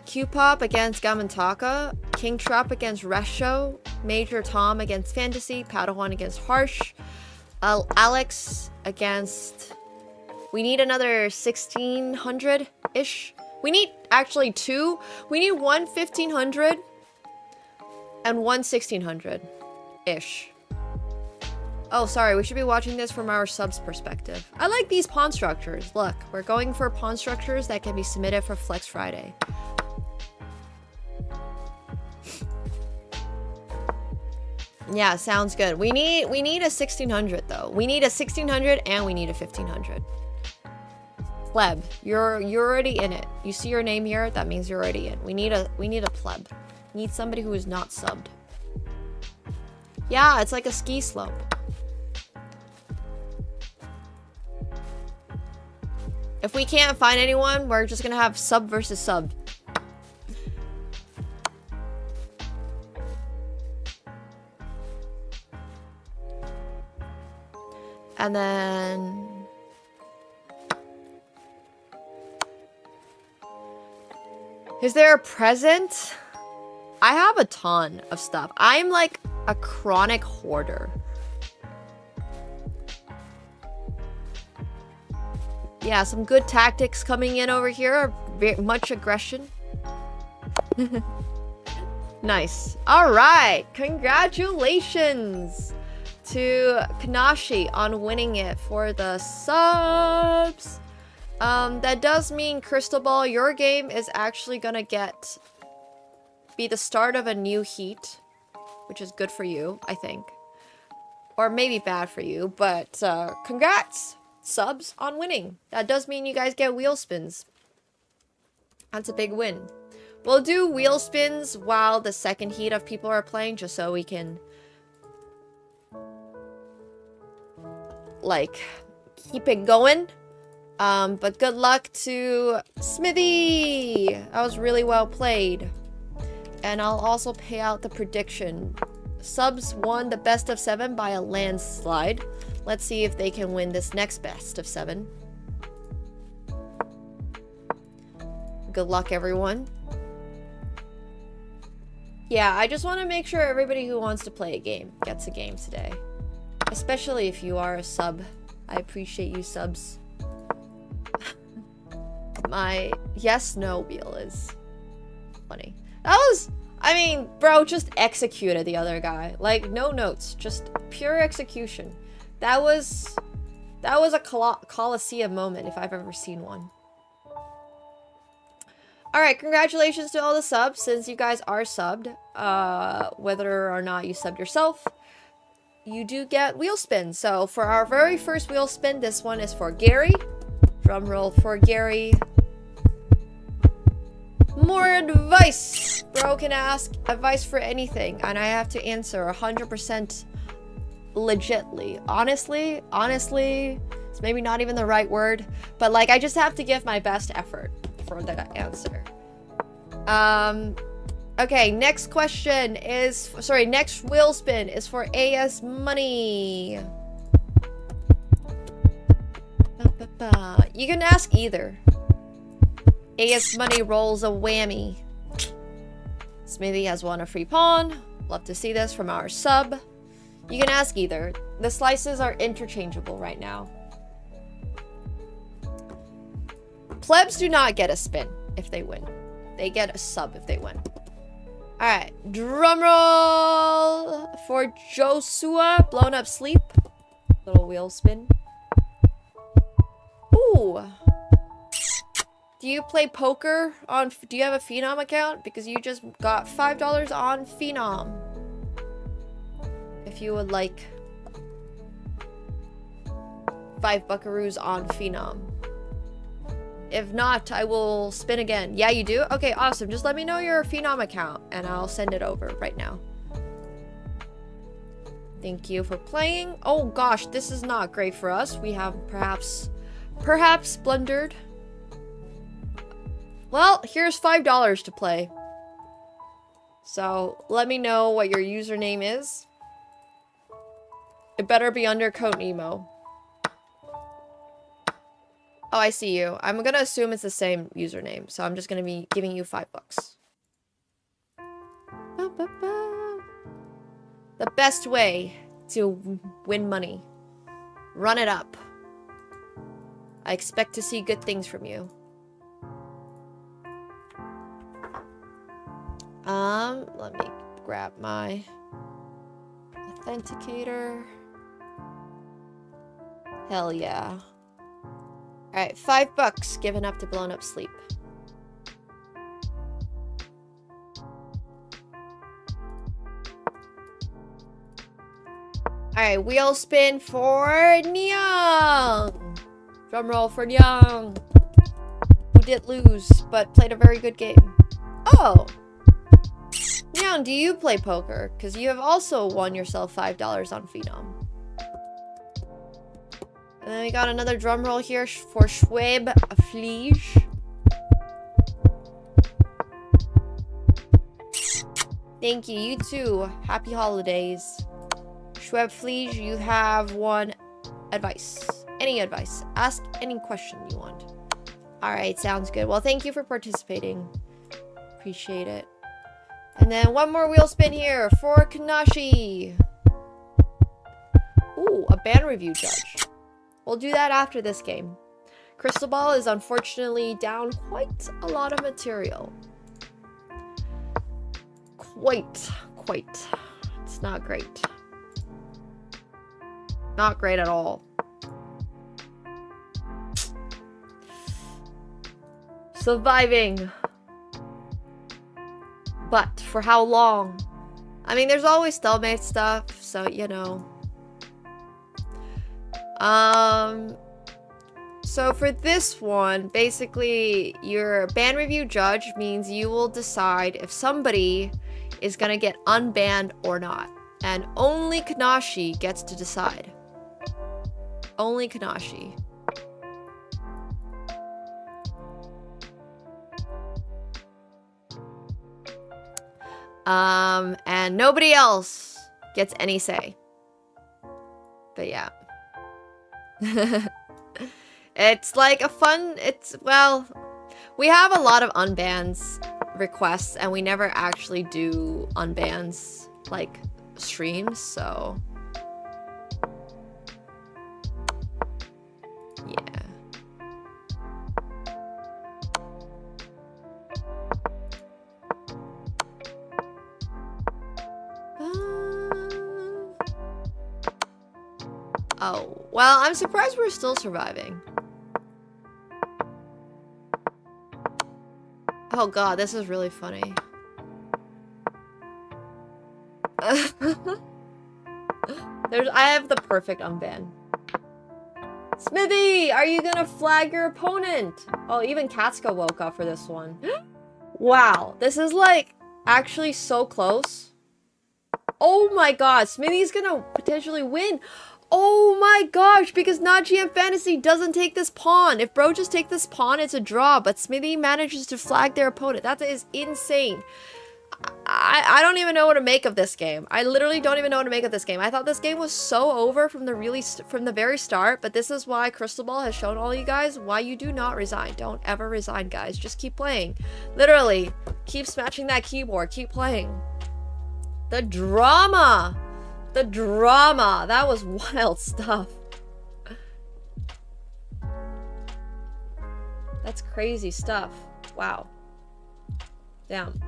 Speaker 7: Q-Pop against Gamantaka. King Trap against Resho. Major Tom against Fantasy. Padawan against Harsh. Alex against... We need another 1600-ish. We need actually 2. We need one 1500 and one 1600-ish. Oh, sorry. We should be watching this from our subs perspective. I like these pawn structures. Look, we're going for pawn structures that can be submitted for Flex Friday. Yeah, sounds good. We need a 1600 though. We need a 1600 and we need a 1500. Pleb, you're already in it. You see your name here? That means you're already in. We need a pleb. We need somebody who is not subbed. Yeah, it's like a ski slope. If we can't find anyone, we're just gonna have sub versus sub. And then... Is there a present? I have a ton of stuff. I'm like a chronic hoarder. Yeah, some good tactics coming in over here. Much aggression. Nice. All right. Congratulations to Kanashi on winning it for the subs. That does mean, Crystal Ball, your game is actually gonna be the start of a new heat, which is good for you, I think. Or maybe bad for you, but congrats, subs, on winning. That does mean you guys get wheel spins. That's a big win. We'll do wheel spins while the second heat of people are playing, just so we can, like, keep it going. But good luck to Smithy! That was really well played. And I'll also pay out the prediction. Subs won the best of 7 by a landslide. Let's see if they can win this next best of 7. Good luck, everyone. Yeah, I just want to make sure everybody who wants to play a game gets a game today. Especially if you are a sub. I appreciate you, subs. My yes-no wheel is funny. That was... I mean, bro, just executed the other guy. Like, no notes. Just pure execution. That was a Colosseum moment, if I've ever seen one. Alright, congratulations to all the subs, since you guys are subbed. Whether or not you subbed yourself, you do get wheel spins. So, for our very first wheel spin, this one is for Gary. Drum roll for Gary. More advice! Bro can ask advice for anything, and I have to answer 100% legitly. Honestly, it's maybe not even the right word, but like, I just have to give my best effort for the answer. Okay, next question is, sorry, next wheel spin is for AS Money. You can ask either. AS Money rolls a whammy. Smithy has won a free pawn. Love to see this from our sub. You can ask either. The slices are interchangeable right now. Plebs do not get a spin if they win. They get a sub if they win. Alright, drumroll for Joshua. Blown up sleep. Little wheel spin. Ooh. Do you play poker on... Do you have a Phenom account? Because you just got $5 on Phenom. If you would like 5 buckaroos on Phenom. If not, I will spin again. Yeah, you do? Okay, awesome. Just let me know your Phenom account and I'll send it over right now. Thank you for playing. Oh gosh, this is not great for us. We have perhaps blundered. Well, here's $5 to play. So, let me know what your username is. It better be under code Nemo. Oh, I see you. I'm gonna assume it's the same username, so I'm just gonna be giving you $5. The best way to win money. Run it up. I expect to see good things from you. Let me grab my authenticator. Hell yeah. Alright, $5 given up to blown up sleep. Alright, wheel spin for Neong! Drum roll for Neong! Who did lose, but played a very good game. Oh! Neong, do you play poker? Because you have also won yourself $5 on Phenom. And then we got another drum roll here for Schwab Fliege. Thank you, you too. Happy holidays. Schwab Fliege, you have one advice. Any advice. Ask any question you want. Alright, sounds good. Well, thank you for participating. Appreciate it. And then one more wheel spin here for Kanashi. Ooh, a band review judge. We'll do that after this game. Crystal Ball is unfortunately down quite a lot of material. Quite. It's not great. Not great at all. Surviving. But for how long? I mean, there's always stalemate stuff, so you know. So for this one, basically, your ban review judge means you will decide if somebody is gonna get unbanned or not. And only Kanashi gets to decide. Only Kanashi. And nobody else gets any say. But yeah. It's like a fun, well, we have a lot of unbans requests and we never actually do unbans, like, streams, so. Yeah. Oh, well, I'm surprised we're still surviving. Oh god, this is really funny. I have the perfect unban. Smithy, are you gonna flag your opponent? Oh, even Katsuka woke up for this one. Wow, this is like actually so close. Oh my god, Smithy's gonna potentially win. Oh my gosh, because not GM Fantasy doesn't take this pawn. If bro just take this pawn, it's a draw, but Smithy manages to flag their opponent. That is insane. I don't even know what to make of this game. I literally don't even know what to make of this game. I thought this game was so over from the very start, but this is why Crystal Ball has shown all you guys why you do not resign. Don't ever resign, guys. Just keep playing. Literally, keep smashing that keyboard. Keep playing. The drama! The drama! That was wild stuff. That's crazy stuff. Wow. Damn.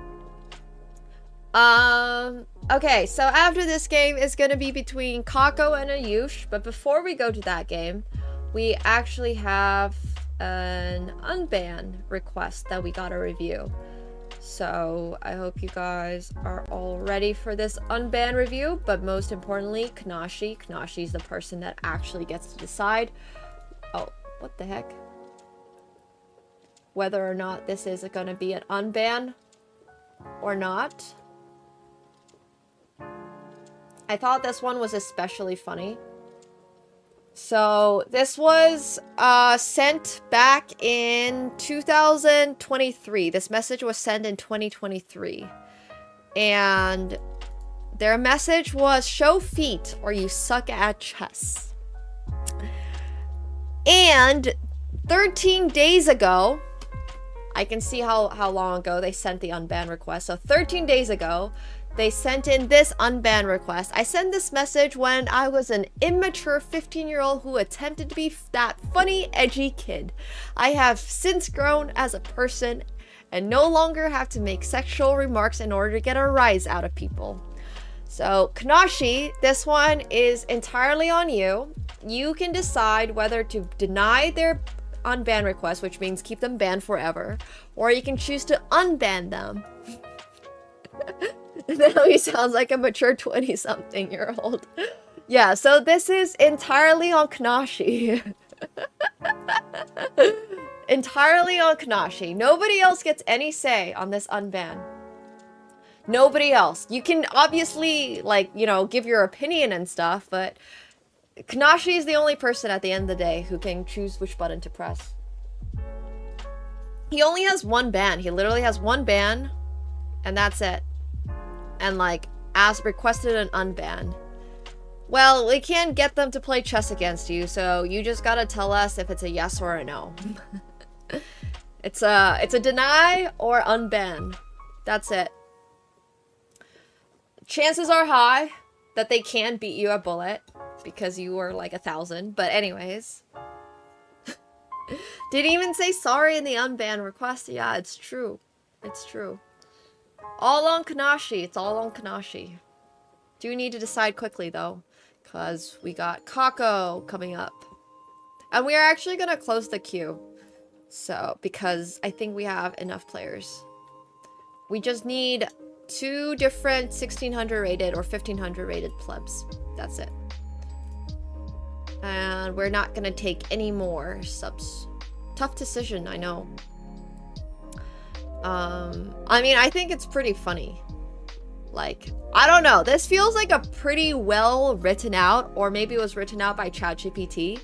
Speaker 7: Okay, so after this game is gonna be between Kako and Ayush, but before we go to that game, we actually have an unban request that we gotta review. So I hope you guys are all ready for this unban review, but most importantly, Kanashi. Kanashi's the person that actually gets to decide. Oh, what the heck? Whether or not this is gonna be an unban or not. I thought this one was especially funny. So this was sent back in 2023. This message was sent in 2023. And their message was, show feet or you suck at chess. And 13 days ago, I can see how long ago they sent the unban request. So 13 days ago, they sent in this unban request. I sent this message when I was an immature 15-year-old who attempted to be that funny, edgy kid. I have since grown as a person and no longer have to make sexual remarks in order to get a rise out of people. So, Kanashi, this one is entirely on you. You can decide whether to deny their unban request, which means keep them banned forever, or you can choose to unban them. Now he sounds like a mature 20-something-year-old. Yeah, so this is entirely on Kanashi. Entirely on Kanashi. Nobody else gets any say on this unban. Nobody else. You can obviously, like, you know, give your opinion and stuff, but Kanashi is the only person at the end of the day who can choose which button to press. He only has one ban. He literally has one ban, and that's it. And like requested an unban. Well, we can't get them to play chess against you, so you just gotta tell us if it's a yes or a no. It's a deny or unban. That's it. Chances are high that they can beat you at bullet because you were like 1,000. But anyways, didn't even say sorry in the unban request. Yeah, it's true. It's true. All on Kanashi. It's all on Kanashi. Do need to decide quickly, though. Because we got Kako coming up. And we are actually going to close the queue. So, because I think we have enough players. We just need 2 different 1600 rated or 1500 rated plebs. That's it. And we're not going to take any more subs. Tough decision, I know. I mean, I think it's pretty funny. Like, I don't know. This feels like a pretty well written out, or maybe it was written out by ChatGPT.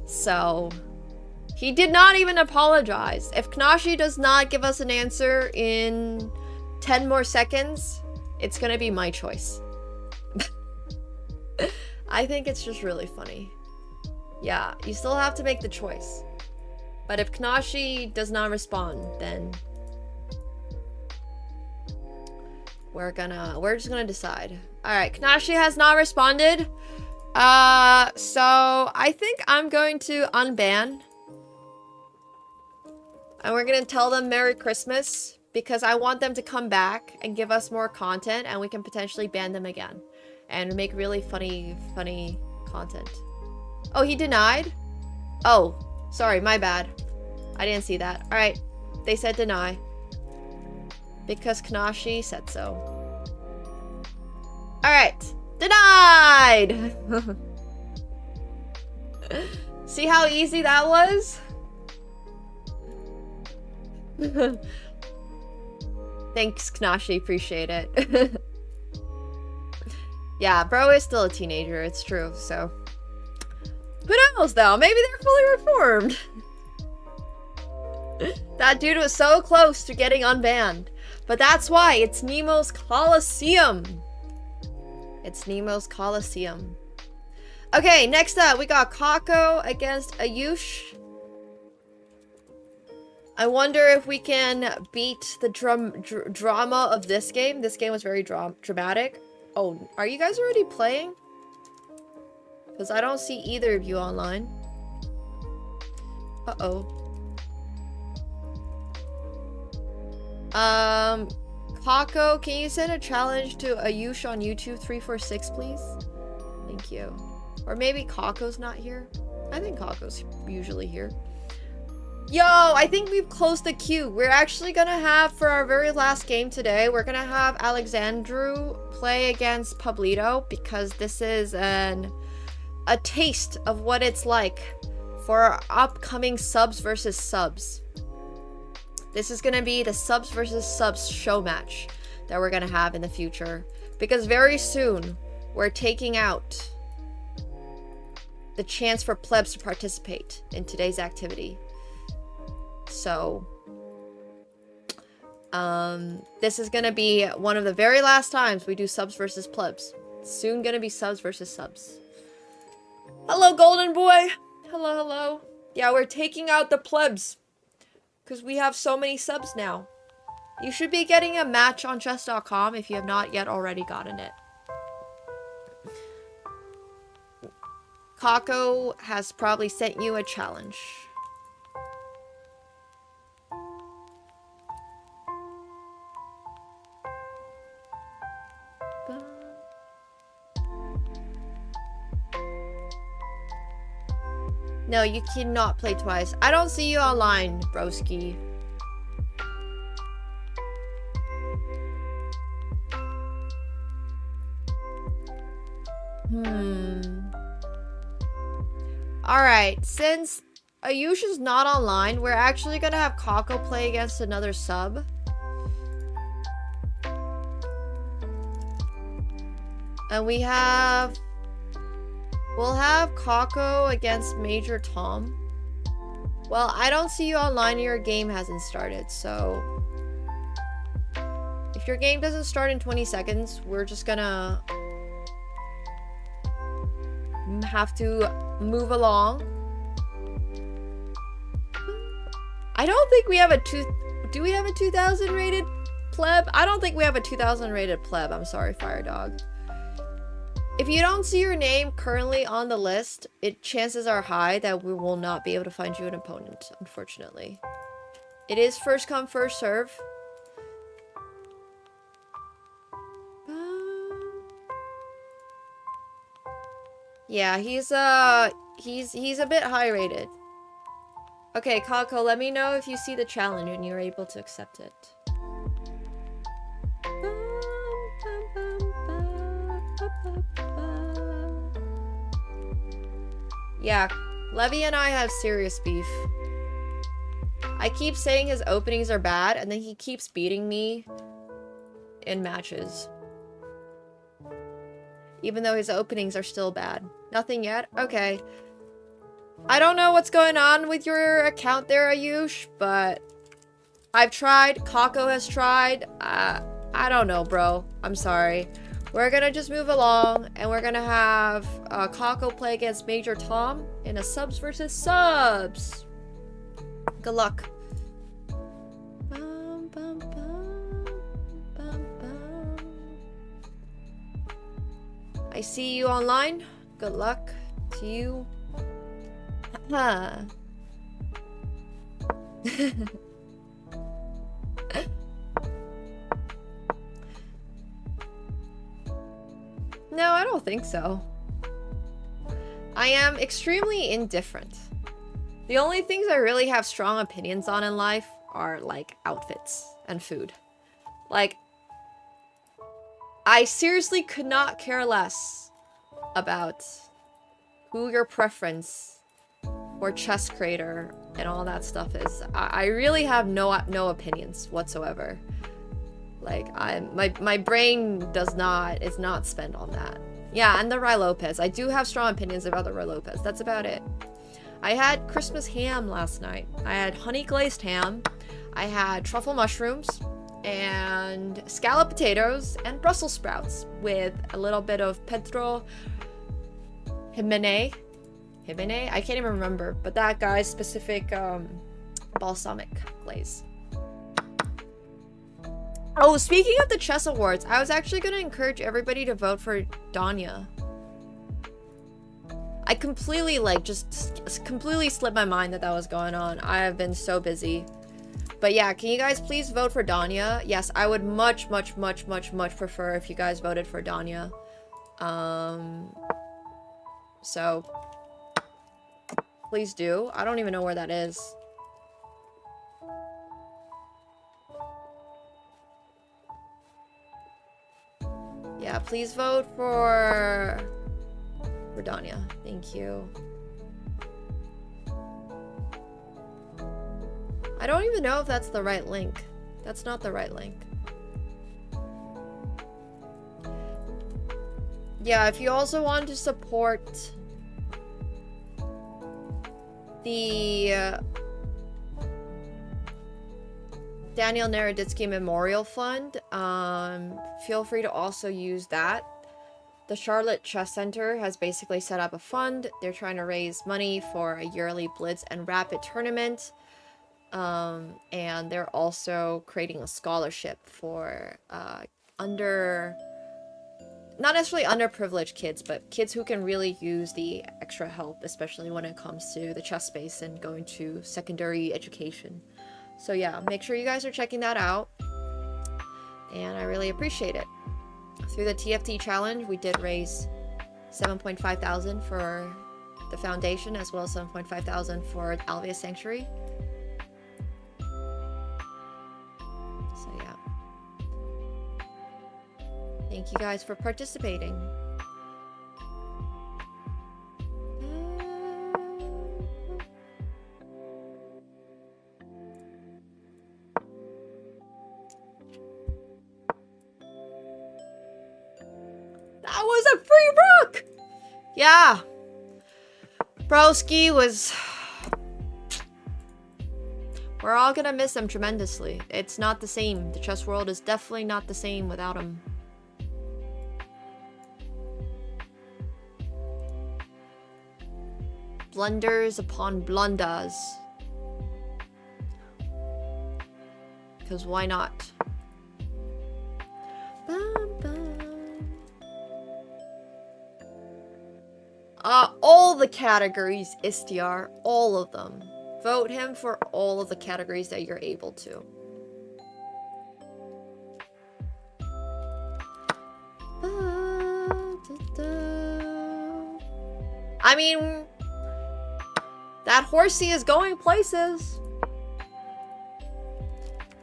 Speaker 7: So, he did not even apologize. If Knashi does not give us an answer in 10 more seconds, it's gonna be my choice. I think it's just really funny. Yeah, you still have to make the choice. But if Knashi does not respond, then we're just gonna decide. Alright, Knashi has not responded. So I think I'm going to unban. And we're gonna tell them Merry Christmas, because I want them to come back and give us more content, and we can potentially ban them again. And make really funny content. Oh, he denied? Oh, sorry, my bad. I didn't see that. Alright, they said deny. Because Knashi said so. Alright, denied! See how easy that was? Thanks, Knashi, appreciate it. Yeah, bro is still a teenager, it's true, so. Who knows, though? Maybe they're fully reformed. That dude was so close to getting unbanned. But that's why, it's Nemo's Colosseum. It's Nemo's Colosseum. Okay, next up, we got Kako against Ayush. I wonder if we can beat the drama of this game. This game was very dramatic. Oh, are you guys already playing? Because I don't see either of you online. Uh-oh. Kako, can you send a challenge to Ayush on YouTube 346, please? Thank you. Or maybe Kako's not here. I think Kako's usually here. Yo, I think we've closed the queue. We're actually gonna have, for our very last game today, we're gonna have Alexandru play against Pablito, because this is a taste of what it's like for our upcoming subs versus subs. This is gonna be the subs versus subs show match that we're gonna have in the future, because very soon we're taking out the chance for plebs to participate in today's activity. So, this is gonna be one of the very last times we do subs versus plebs. It's soon gonna be subs versus subs. Hello, Golden Boy! Hello, hello. Yeah, we're taking out the plebs. Because we have so many subs now. You should be getting a match on chess.com if you have not yet already gotten it. Kako has probably sent you a challenge. No, you cannot play twice. I don't see you online, broski. Alright, since Ayush is not online, we're actually gonna have Kako play against another sub. And we'll have Kako against Major Tom. Well, I don't see you online, your game hasn't started, so if your game doesn't start in 20 seconds, we're just gonna have to move along. I don't think we have a do we have a 2000 rated pleb? I don't think we have a 2000 rated pleb. I'm sorry, Fire Dog. If you don't see your name currently on the list, chances are high that we will not be able to find you an opponent, unfortunately. It is first come, first serve. Yeah, he's a bit high rated. Okay, Kako, let me know if you see the challenge and you're able to accept it. Yeah, Levy and I have serious beef. I keep saying his openings are bad, and then he keeps beating me in matches. Even though his openings are still bad. Nothing yet? Okay. I don't know what's going on with your account there, Ayush, but I've tried. Kako has tried. I don't know, bro. I'm sorry. We're gonna just move along, and we're gonna have Kako play against Major Tom in a subs versus subs. Good luck. Bum, bum, bum, bum, bum. I see you online. Good luck to you. Huh. No, I don't think so. I am extremely indifferent. The only things I really have strong opinions on in life are, like, outfits and food. Like, I seriously could not care less about who your preference for chest creator and all that stuff is. I really have no opinions whatsoever. Like, my brain is not spent on that. Yeah, and the Rai Lopez. I do have strong opinions about the Rai Lopez. That's about it. I had Christmas ham last night. I had honey glazed ham. I had truffle mushrooms and scalloped potatoes and Brussels sprouts with a little bit of Pedro Jimenez. I can't even remember, but that guy's specific balsamic glaze. Oh, speaking of the chess awards, I was actually going to encourage everybody to vote for Danya. I completely, like, just completely slipped my mind that was going on. I have been so busy. But yeah, can you guys please vote for Danya? Yes, I would much prefer if you guys voted for Danya. So, please do. I don't even know where that is. Yeah, please vote for Danya. Thank you. I don't even know if that's the right link. That's not the right link. Yeah, if you also want to support the Daniel Naroditsky Memorial Fund, feel free to also use that. The Charlotte Chess Center has basically set up a fund. They're trying to raise money for a yearly Blitz and Rapid tournament. And they're also creating a scholarship for not necessarily underprivileged kids, but kids who can really use the extra help, especially when it comes to the chess space and going to secondary education. So yeah, make sure you guys are checking that out. And I really appreciate it. Through the TFT challenge, we did raise 7.5 thousand for the foundation, as well as 7.5 thousand for Alvia Sanctuary. So yeah. Thank you guys for participating. That was a free rook! Yeah. Broski was... We're all gonna miss him tremendously. It's not the same. The chess world is definitely not the same without him. Blunders upon blunders. Because why not? All the categories, Istiar. All of them. Vote him for all of the categories that you're able to. I mean, that horsey is going places.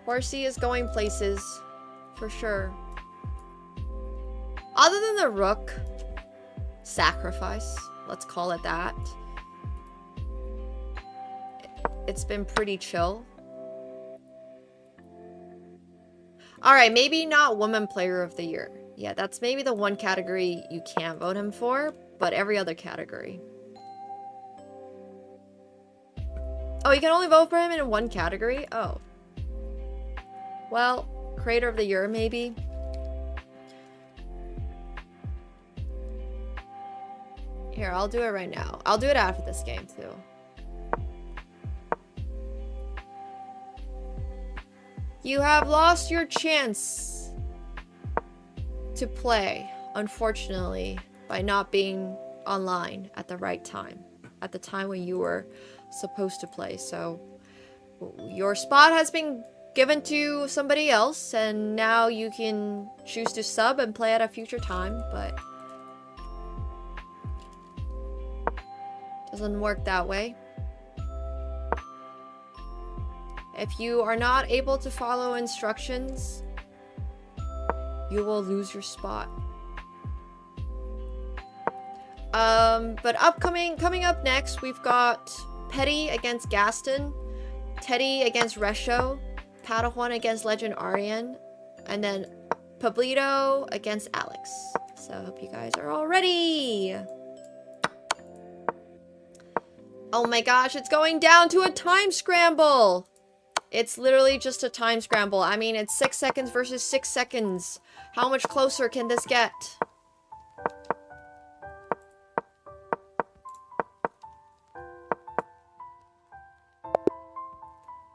Speaker 7: Horsey is going places, for sure. Other than the rook sacrifice, let's call it that. It's been pretty chill. Alright, maybe not Woman Player of the Year. Yeah, that's maybe the one category you can't vote him for, but every other category. Oh, you can only vote for him in one category? Oh. Well, Creator of the Year, maybe? Here, I'll do it right now. I'll do it after this game, too. You have lost your chance to play, unfortunately, by not being online at the right time. At the time when you were supposed to play. So, your spot has been given to somebody else, and now you can choose to sub and play at a future time, but doesn't work that way. If you are not able to follow instructions, you will lose your spot. But coming up next, we've got Petty against Gaston, Teddy against Resho, Padawan against Legend Aryan, and then Pablito against Alex. So I hope you guys are all ready. Oh my gosh, it's going down to a time scramble. It's literally just a time scramble. I mean, it's 6 seconds versus 6 seconds. How much closer can this get?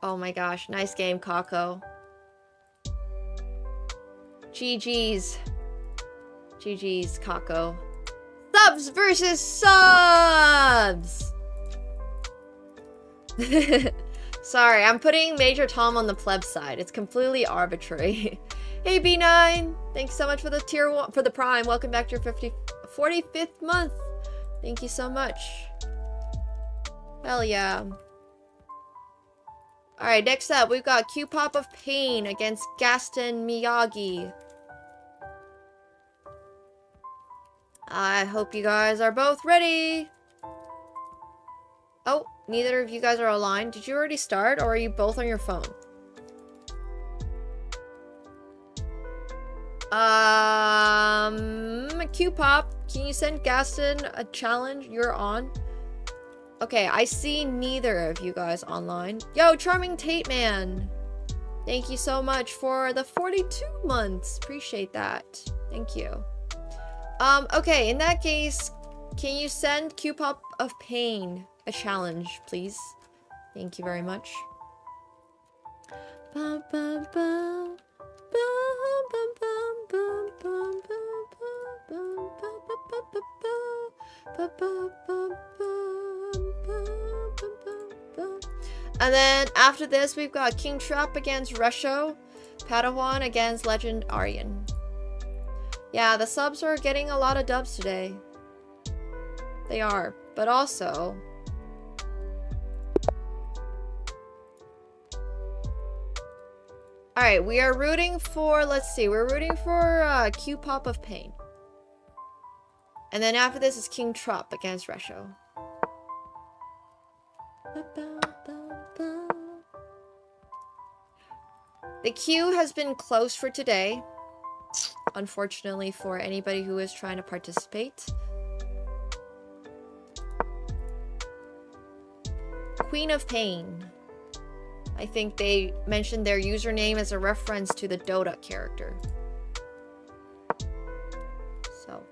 Speaker 7: Oh my gosh, nice game, Kako. GG's. GG's, Kako. Subs versus subs! Sorry, I'm putting Major Tom on the pleb side. It's completely arbitrary. Hey B9, thanks so much for the tier 1 for the prime. Welcome back to your 45th month. Thank you so much. Hell yeah. Alright, next up, we've got Q-Pop of Pain against Gaston Miyagi. I hope you guys are both ready. Oh, neither of you guys are online. Did you already start, or are you both on your phone? Q-Pop, can you send Gaston a challenge? You're on. Okay, I see neither of you guys online. Yo, Charming Tate Man. Thank you so much for the 42 months. Appreciate that. Thank you. Okay, in that case, can you send Q-Pop of Pain a challenge, please? Thank you very much. And then after this, we've got King Trap against Resho, Padawan against Legend Aryan. Yeah, the subs are getting a lot of dubs today. They are, but also alright, we are rooting for, let's see, we're rooting for Q-Pop of Pain. And then after this is King Trop against Resho. The queue has been closed for today, unfortunately for anybody who is trying to participate. Queen of Pain. I think they mentioned their username as a reference to the Dota character. So,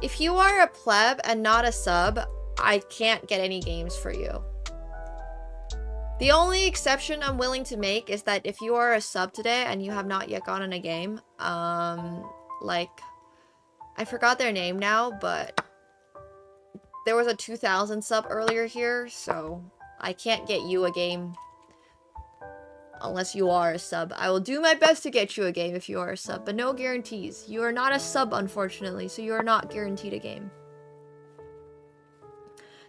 Speaker 7: if you are a pleb and not a sub, I can't get any games for you. The only exception I'm willing to make is that if you are a sub today and you have not yet gotten a game, like, I forgot their name now, but there was a 2000 sub earlier here, so I can't get you a game Unless you are a sub. I will do my best to get you a game if you are a sub, but no guarantees. You are not a sub, unfortunately, so you are not guaranteed a game.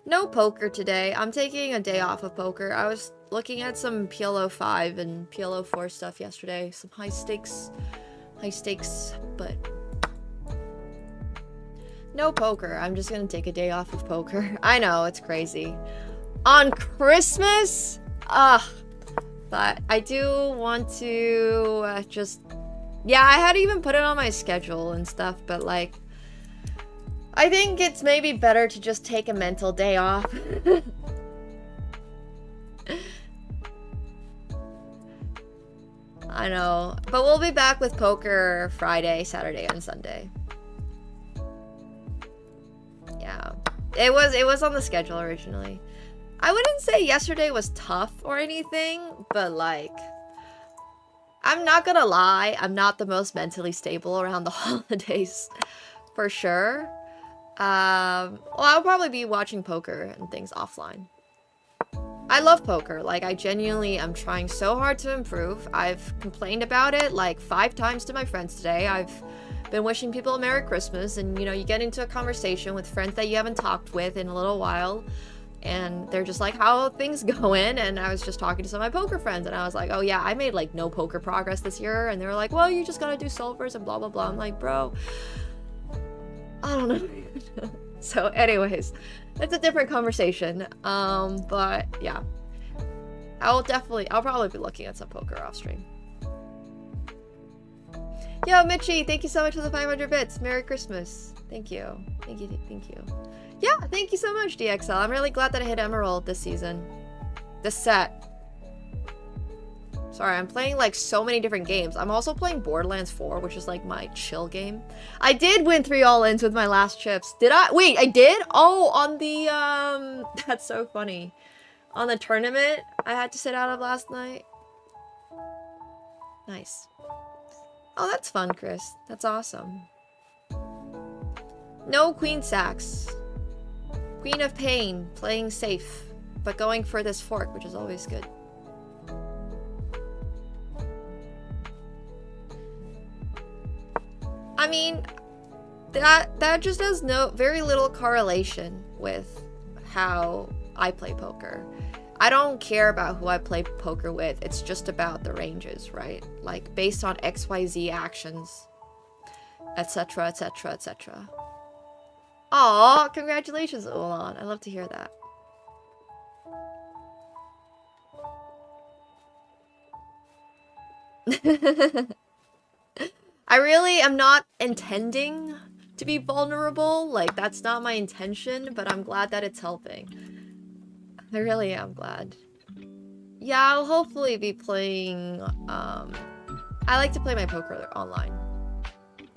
Speaker 7: No poker today. I'm taking a day off of poker. I was looking at some PLO 5 and PLO 4 stuff yesterday. Some high stakes, but no poker. I'm just gonna take a day off of poker. I know, it's crazy. On Christmas? Ugh. But I do want to just... Yeah, I had to even put it on my schedule and stuff, but like... I think it's maybe better to just take a mental day off. I know. But we'll be back with poker Friday, Saturday, and Sunday. Yeah. It was on the schedule originally. I wouldn't say yesterday was tough or anything, but like, I'm not gonna lie, I'm not the most mentally stable around the holidays, for sure. Well, I'll probably be watching poker and things offline. I love poker, like, I genuinely am trying so hard to improve. I've complained about it like 5 times to my friends today. I've been wishing people a Merry Christmas, and you know, you get into a conversation with friends that you haven't talked with in a little while, and they're just like, how are things going? And I was just talking to some of my poker friends, and I was like, oh yeah, I made like no poker progress this year. And they were like, well, you just gotta do solvers and blah blah blah. I'm like, bro, I don't know. So anyways, it's a different conversation. But yeah, I'll probably be looking at some poker off stream. Yo, Mitchie, thank you so much for the 500 bits. Merry Christmas. Thank you. Thank you. Thank you. Yeah, thank you so much, DXL. I'm really glad that I hit Emerald this season. This set. Sorry, I'm playing like so many different games. I'm also playing Borderlands 4, which is like my chill game. I did win 3 all-ins with my last chips. Did I? Wait, I did? Oh, on the, that's so funny. On the tournament I had to sit out of last night. Nice. Oh, that's fun, Chris. That's awesome. No Queen Sax. Queen of Pain, playing safe, but going for this fork, which is always good. I mean, that just has very little correlation with how I play poker. I don't care about who I play poker with. It's just about the ranges, right? Like based on XYZ actions, etc, etc, etc. Aw, congratulations, Ulan. I love to hear that. I really am not intending to be vulnerable. Like, that's not my intention, but I'm glad that it's helping. I really am glad. Yeah, I'll hopefully be playing, I like to play my poker online.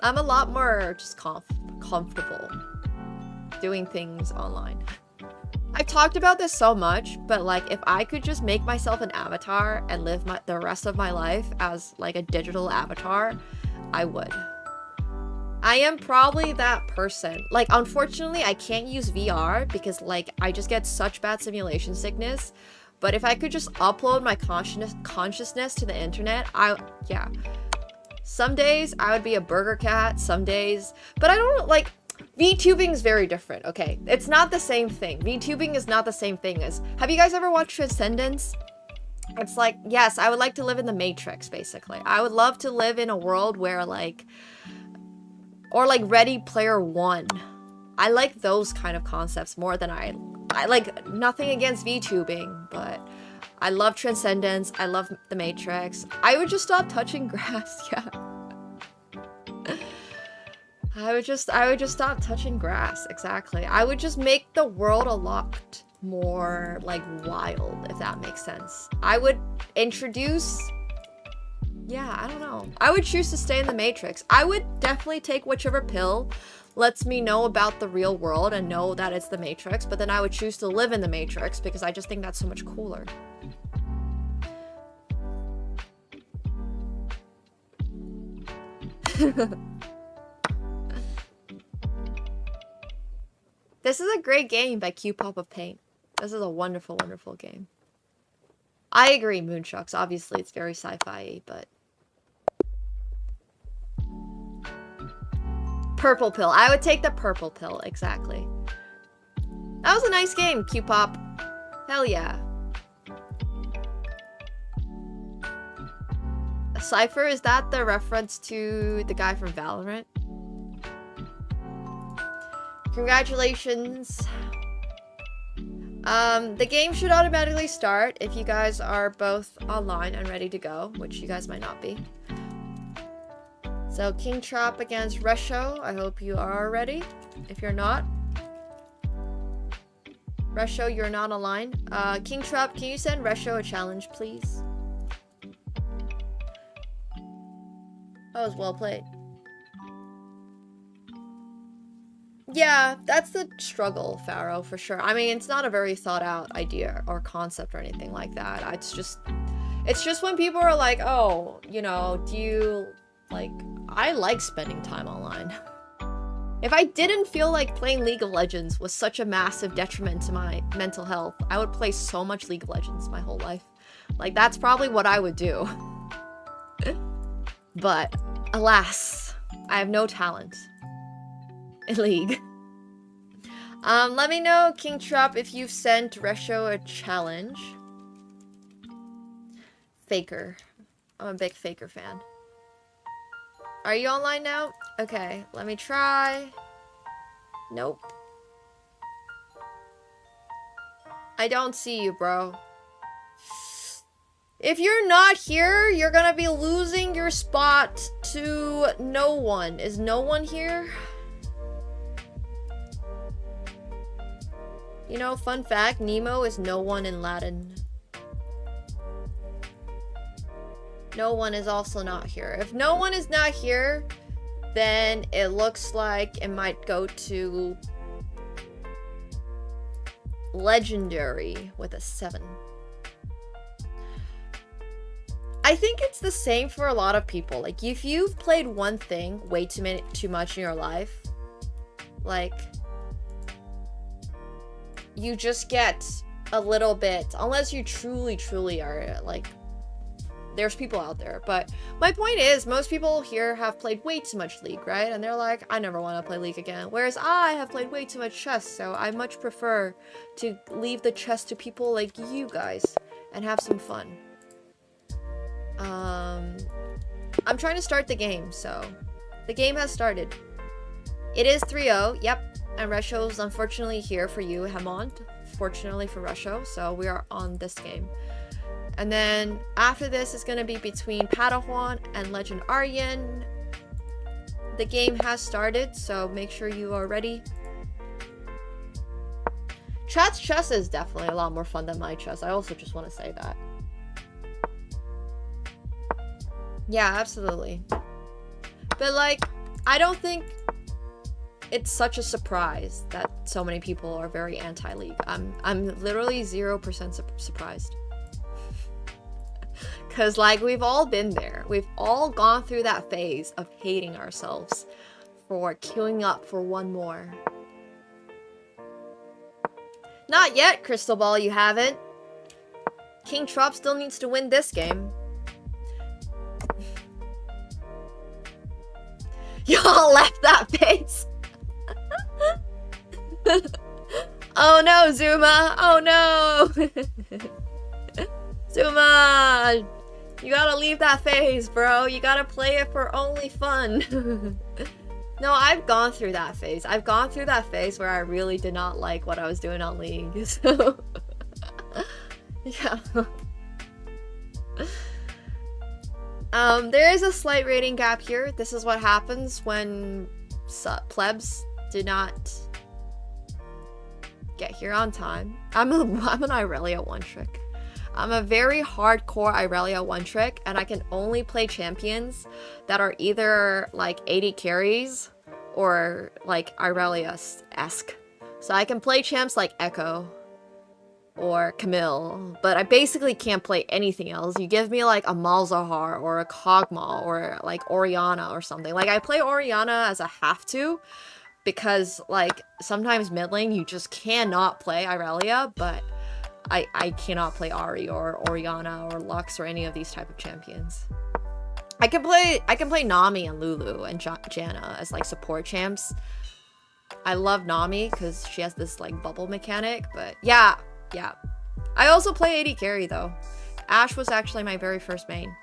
Speaker 7: I'm a lot more just comfortable doing things online. I've talked about this so much, but like if I could just make myself an avatar and live the rest of my life as like a digital avatar, I would. I am probably that person. Like, unfortunately, I can't use VR because like I just get such bad simulation sickness. But if I could just upload my consciousness to the internet, yeah. Some days I would be a burger cat, some days, but I don't like, VTubing is very different, okay? It's not the same thing. VTubing is not the same thing as, have you guys ever watched Transcendence? It's like, yes, I would like to live in the Matrix, basically. I would love to live in a world where like, or like Ready Player One. I like those kind of concepts more than I like, nothing against VTubing, but I love Transcendence, I love the Matrix. I would just stop touching grass, yeah. I would just stop touching grass, exactly. I would just make the world a lot more, like, wild, if that makes sense. I would introduce... Yeah, I don't know. I would choose to stay in the Matrix. I would definitely take whichever pill lets me know about the real world and know that it's the Matrix, but then I would choose to live in the Matrix because I just think that's so much cooler. This is a great game by Q-Pop of Paint. This is a wonderful, wonderful game. I agree, Moonshucks. Obviously, it's very sci-fi, but... Purple pill. I would take the purple pill, exactly. That was a nice game, Q-Pop. Hell yeah. Cypher, is that the reference to the guy from Valorant? Congratulations. The game should automatically start if you guys are both online and ready to go, which you guys might not be. So, King Trap against Resho. I hope you are ready. If you're not, Resho, you're not online. King Trap, can you send Resho a challenge, please? That was well played. Yeah, that's the struggle, Pharaoh, for sure. I mean, it's not a very thought out idea or concept or anything like that. It's just when people are like, oh, you know, do you, like, I like spending time online. If I didn't feel like playing League of Legends was such a massive detriment to my mental health, I would play so much League of Legends my whole life. Like, that's probably what I would do. But, alas, I have no talent in League. Let me know, King Trap, if you've sent Resho a challenge. Faker. I'm a big Faker fan. Are you online now? Okay, let me try. Nope. I don't see you, bro. If you're not here, you're gonna be losing your spot to no one. Is no one here? You know, fun fact, Nemo is no one in Latin. No one is also not here. If no one is not here, then it looks like it might go to Legendary with a 7. I think it's the same for a lot of people. Like, if you've played one thing way too much in your life, like, you just get a little bit, unless you truly are, like, there's people out there. But my point is, most people here have played way too much League, right? And they're like, I never want to play League again. Whereas I have played way too much chess, so I much prefer to leave the chess to people like you guys and have some fun. I'm trying to start the game, so the game has started. It is 3-0, yep, and Resho's unfortunately here for you, Hemont. Fortunately for Resho, so we are on this game. And then after this is going to be between Padawan and Legend Aryan. The game has started, so make sure you are ready. Chat's chess is definitely a lot more fun than my chess. I also just want to say that. Yeah, absolutely. But, like, I don't think it's such a surprise that so many people are very anti-League. I'm literally 0% surprised. Because, like, we've all been there. We've all gone through that phase of hating ourselves for queuing up for one more. Not yet, Crystal Ball, you haven't. King Trop still needs to win this game. Y'all left that face. Oh no, Zuma. Oh no. Zuma. You gotta leave that phase, bro. You gotta play it for only fun. No, I've gone through that phase. I've gone through that phase where I really did not like what I was doing on League. So, yeah. There is a slight rating gap here. This is what happens when plebs do not get here on time. I'm an Irelia one-trick. I'm a very hardcore Irelia one-trick, and I can only play champions that are either, like, 80 carries or, like, Irelia-esque. So I can play champs like Echo or Camille, but I basically can't play anything else. You give me, like, a Malzahar or a Kog'Maw or, like, Orianna or something. Like, I play Orianna as a have-to because, like, sometimes mid lane you just cannot play Irelia, but I cannot play Ari or Oriana or Lux or any of these type of champions. I can play Nami and Lulu and Janna as like support champs. I love Nami because she has this like bubble mechanic, but yeah. I also play AD carry though. Ashe was actually my very first main.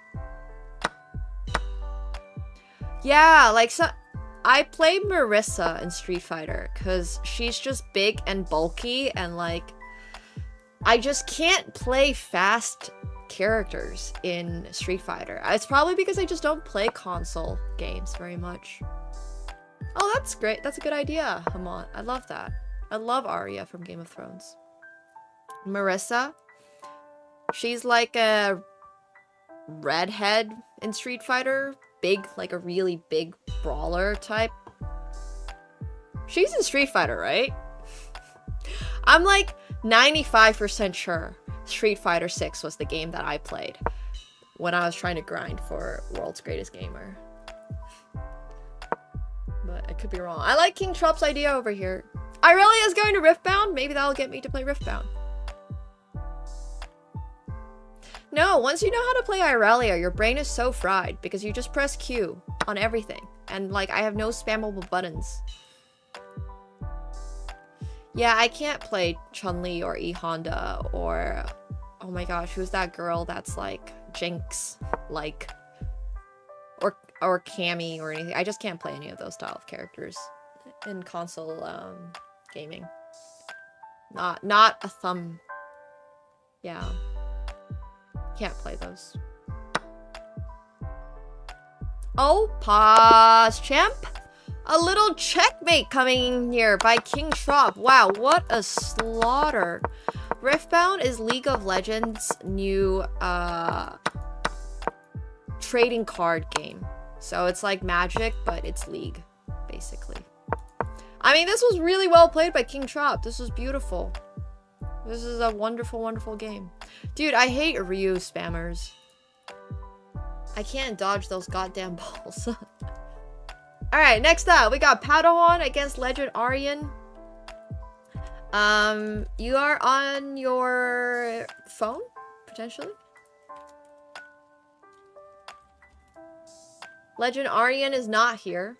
Speaker 7: Yeah, like so I play Marissa in Street Fighter because she's just big and bulky, and like I just can't play fast characters in Street Fighter. It's probably because I just don't play console games very much. Oh, that's great. That's a good idea, Hamon. I love that. I love Arya from Game of Thrones. Marissa, she's like a redhead in Street Fighter. Big, like a really big brawler type. She's in Street Fighter, right? I'm like 95% sure Street Fighter 6 was the game that I played when I was trying to grind for World's Greatest Gamer. But I could be wrong. I like King Trup's idea over here. Irelia is going to Riftbound? Maybe that'll get me to play Riftbound. No, once you know how to play Irelia, your brain is so fried because you just press Q on everything. And like, I have no spammable buttons. Yeah, I can't play Chun-Li or E Honda or... Oh my gosh, who's that girl that's like Jinx? Like... Or Cammy or anything. I just can't play any of those style of characters in console gaming. Not a thumb. Yeah. Can't play those. Oh, pause, champ. A little checkmate coming in here by King Trop. Wow, what a slaughter. Riftbound is League of Legends' new trading card game. So it's like Magic, but it's League, basically. I mean, this was really well played by King Trop. This was beautiful. This is a wonderful, wonderful game. Dude, I hate Ryu spammers. I can't dodge those goddamn balls. Alright, next up, we got Padawan against Legend Aryan. You are on your phone, potentially? Legend Aryan is not here.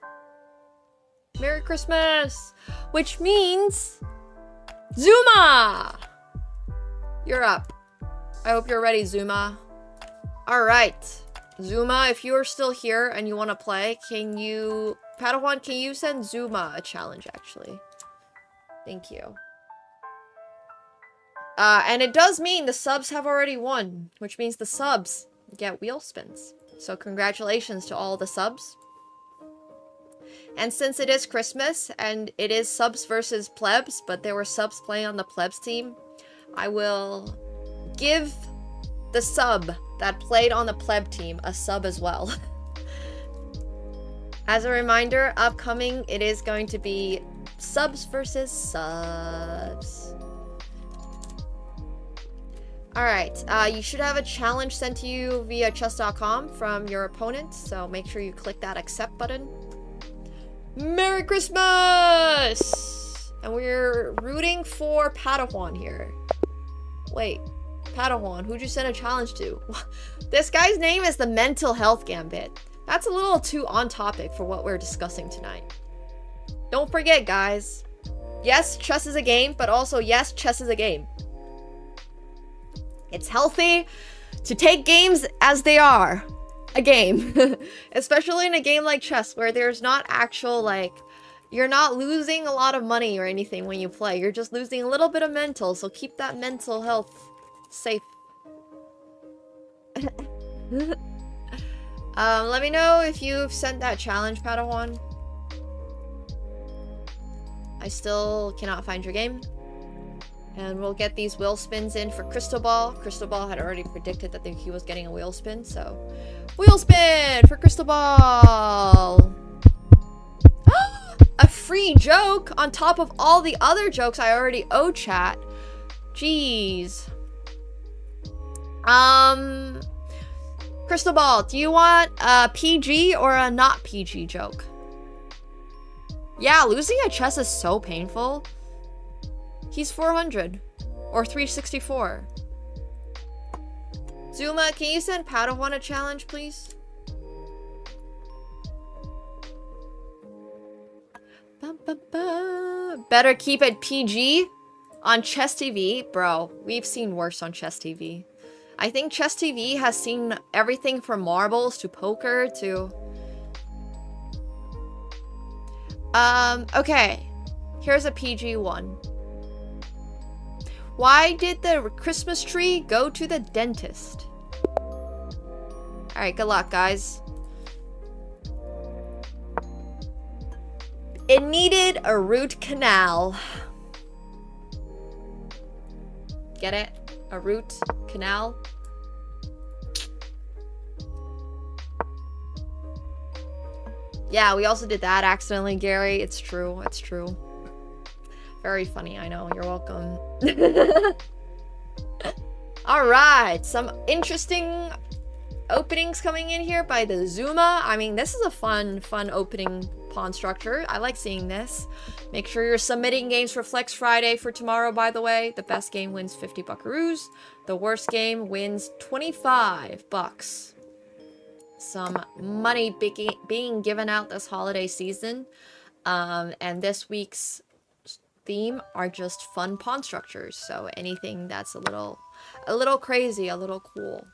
Speaker 7: Merry Christmas! Which means... Zuma! You're up. I hope you're ready, Zuma. Alright. Zuma, if you are still here and you want to play, can you... Padawan, can you send Zuma a challenge, actually? Thank you. And it does mean the subs have already won, which means the subs get wheel spins. So congratulations to all the subs. And since it is Christmas, and it is subs versus plebs, but there were subs playing on the plebs team, I will give the sub that played on the pleb team a sub as well. As a reminder, upcoming, it is going to be subs versus subs. Alright, you should have a challenge sent to you via chess.com from your opponent, so make sure you click that accept button. Merry Christmas! And we're rooting for Padawan here. Wait, Padawan, who'd you send a challenge to? This guy's name is the Mental Health Gambit. That's a little too on topic for what we're discussing tonight. Don't forget, guys. Yes, chess is a game, but also, yes, chess is a game. It's healthy to take games as they are. A game. Especially in a game like chess, where there's not actual, like... You're not losing a lot of money or anything when you play. You're just losing a little bit of mental, so keep that mental health safe. Let me know if you've sent that challenge, Padawan. I still cannot find your game. And we'll get these wheel spins in for Cristobal. Cristobal had already predicted that he was getting a wheel spin, so... Wheel spin for Cristobal! A free joke on top of all the other jokes I already owe chat. Jeez. Cristobal, do you want a PG or a not PG joke? Yeah, losing at chess is so painful. He's 400. Or 364. Zuma, can you send Padawan a challenge, please? Better keep it PG on Chess TV. Bro, we've seen worse on Chess TV. I think Chess TV has seen everything from marbles to poker to... okay. Here's a PG one. Why did the Christmas tree go to the dentist? Alright, good luck, guys. It needed a root canal. Get it? A root canal? Yeah, we also did that accidentally, Gary. It's true. It's true. Very funny, I know. You're welcome. Alright, some interesting openings coming in here by the Zuma. I mean, this is a fun opening pawn structure. I like seeing this. Make sure you're submitting games for Flex Friday for tomorrow, by the way. The best game wins 50 buckaroos. The worst game wins 25 bucks. Some money being given out this holiday season. And this week's theme are just fun pawn structures. So anything that's a little crazy, a little cool.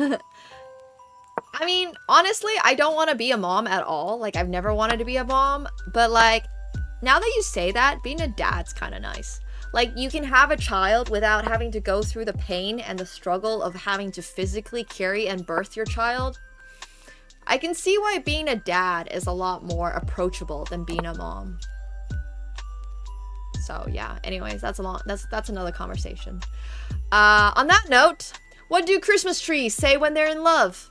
Speaker 7: I mean, honestly, I don't want to be a mom at all. Like, I've never wanted to be a mom. But, like, now that you say that, being a dad's kind of nice. Like, you can have a child without having to go through the pain and the struggle of having to physically carry and birth your child. I can see why being a dad is a lot more approachable than being a mom. So, yeah. Anyways, that's another conversation. On that note, what do Christmas trees say when they're in love?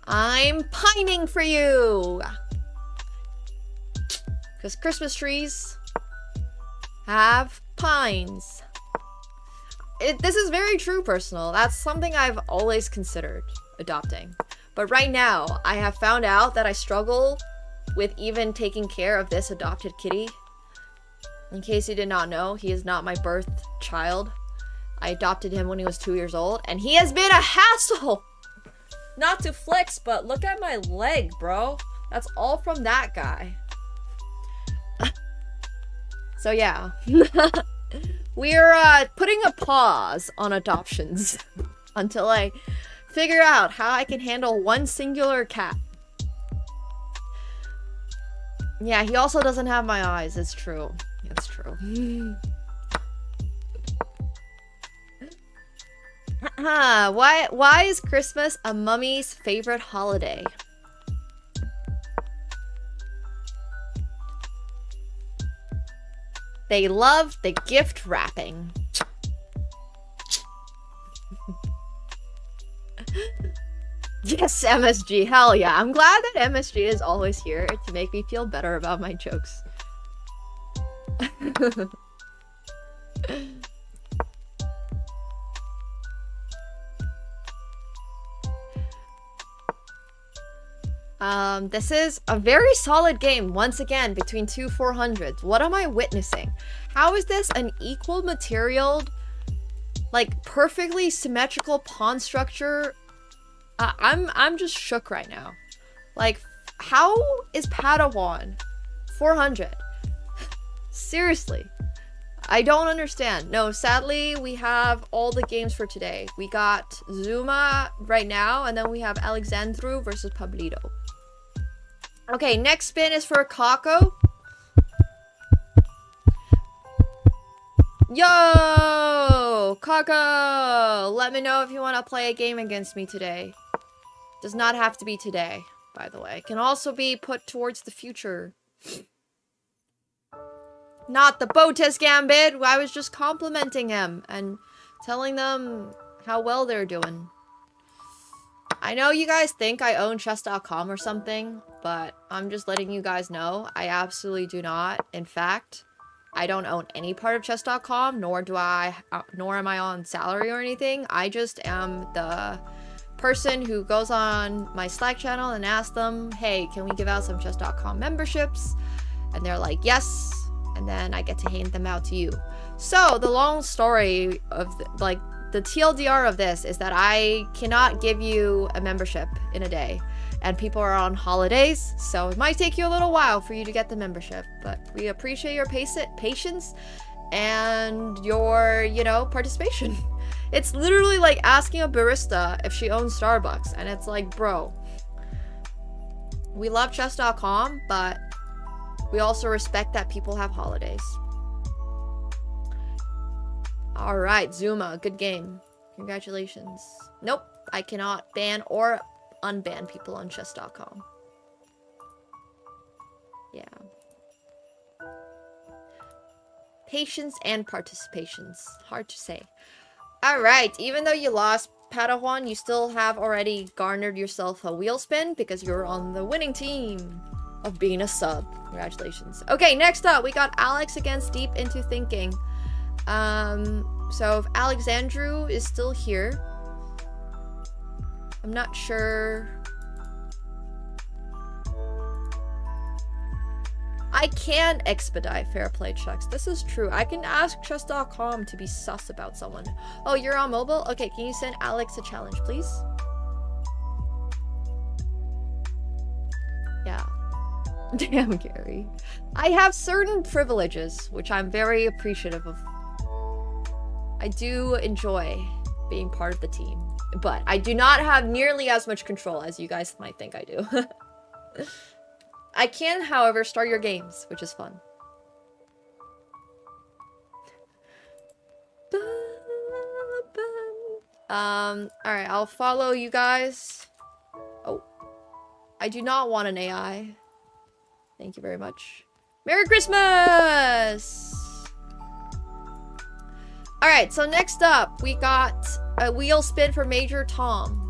Speaker 7: I'm pining for you! Because Christmas trees have pines. This is very true, personal. That's something I've always considered adopting. But right now, I have found out that I struggle with even taking care of this adopted kitty. In case you did not know, he is not my birth child. I adopted him when he was 2 years old, and he has been a hassle! Not to flex, but look at my leg, bro. That's all from that guy. So yeah. We're putting a pause on adoptions until I figure out how I can handle one singular cat. Yeah, he also doesn't have my eyes. It's true. It's true. Why is Christmas a mummy's favorite holiday? They love the gift wrapping. Yes, MSG. Hell yeah. I'm glad that MSG is always here to make me feel better about my jokes. This is a very solid game, once again, between two 400s. What am I witnessing? How is this an equal materialed, like, perfectly symmetrical pawn structure? I'm just shook right now. Like, how is Padawan 400? Seriously. I don't understand. No, sadly, we have all the games for today. We got Zuma right now, and then we have Alexandru versus Pablito. Okay, next spin is for Kako. Yo! Kako! Let me know if you want to play a game against me today. Does not have to be today, by the way. It can also be put towards the future. Not the Botes Gambit. I was just complimenting him and telling them how well they're doing. I know you guys think I own chess.com or something, but I'm just letting you guys know I absolutely do not. In fact, I don't own any part of chess.com, nor am I on salary or anything. I just am the person who goes on my Slack channel and asks them, hey, can we give out some chess.com memberships? And they're like, yes. And then I get to hand them out to you. So the long story of the TLDR of this is that I cannot give you a membership in a day. And people are on holidays, so it might take you a little while for you to get the membership. But we appreciate your patience and your, you know, participation. It's literally like asking a barista if she owns Starbucks. And it's like, bro, we love chess.com, but we also respect that people have holidays. All right, Zuma, good game. Congratulations. Nope, I cannot ban or unban people on chess.com. Yeah. Patience and participations. Hard to say. All right, even though you lost Padawan, you still have already garnered yourself a wheel spin because you're on the winning team of being a sub. Congratulations. Okay, next up, we got Alex against Deep Into Thinking. So if Alexandru is still here, I'm not sure. I can expedite fair play checks. This is true. I can ask chess.com to be sus about someone. Oh, you're on mobile? Okay, can you send Alex a challenge, please? Yeah. Damn, Gary. I have certain privileges, which I'm very appreciative of. I do enjoy being part of the team, but I do not have nearly as much control as you guys might think I do. I can, however, start your games, which is fun. Alright, I'll follow you guys. Oh. I do not want an AI. Thank you very much. Merry Christmas! Alright, so next up, we got a wheel spin for Major Tom.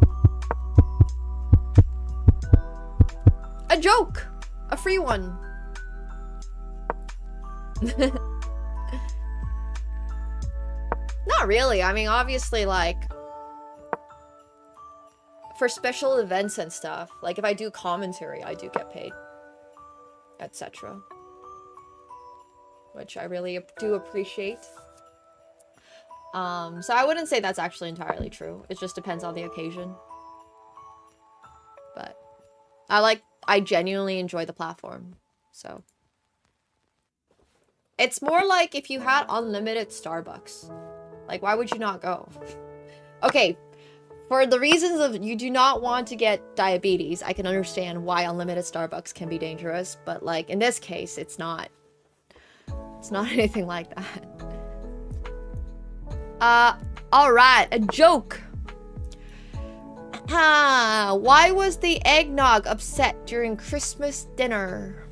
Speaker 7: A joke! A free one. Not really. I mean, obviously, like, for special events and stuff, like if I do commentary, I do get paid, etc. Which I really do appreciate. So I wouldn't say that's actually entirely true. It just depends on the occasion. But I genuinely enjoy the platform, so. It's more like if you had unlimited Starbucks. Like, why would you not go? Okay, for the reasons of you do not want to get diabetes, I can understand why unlimited Starbucks can be dangerous, but like, in this case, it's not. It's not anything like that. Alright, a joke. Why was the eggnog upset during Christmas dinner?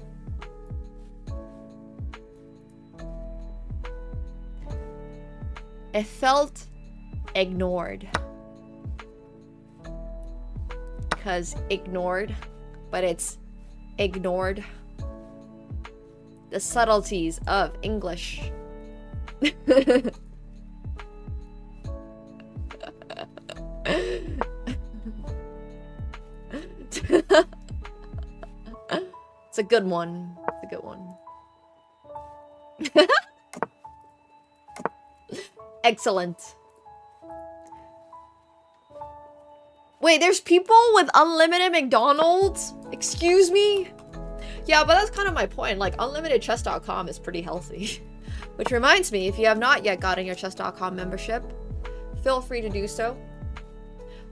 Speaker 7: It felt ignored. Because ignored, but it's ignored. The subtleties of English. It's a good one. It's a good one. Excellent. Wait, there's people with unlimited McDonald's? Excuse me? Yeah, but that's kind of my point. Like, unlimited chess.com is pretty healthy. Which reminds me, if you have not yet gotten your chess.com membership, feel free to do so.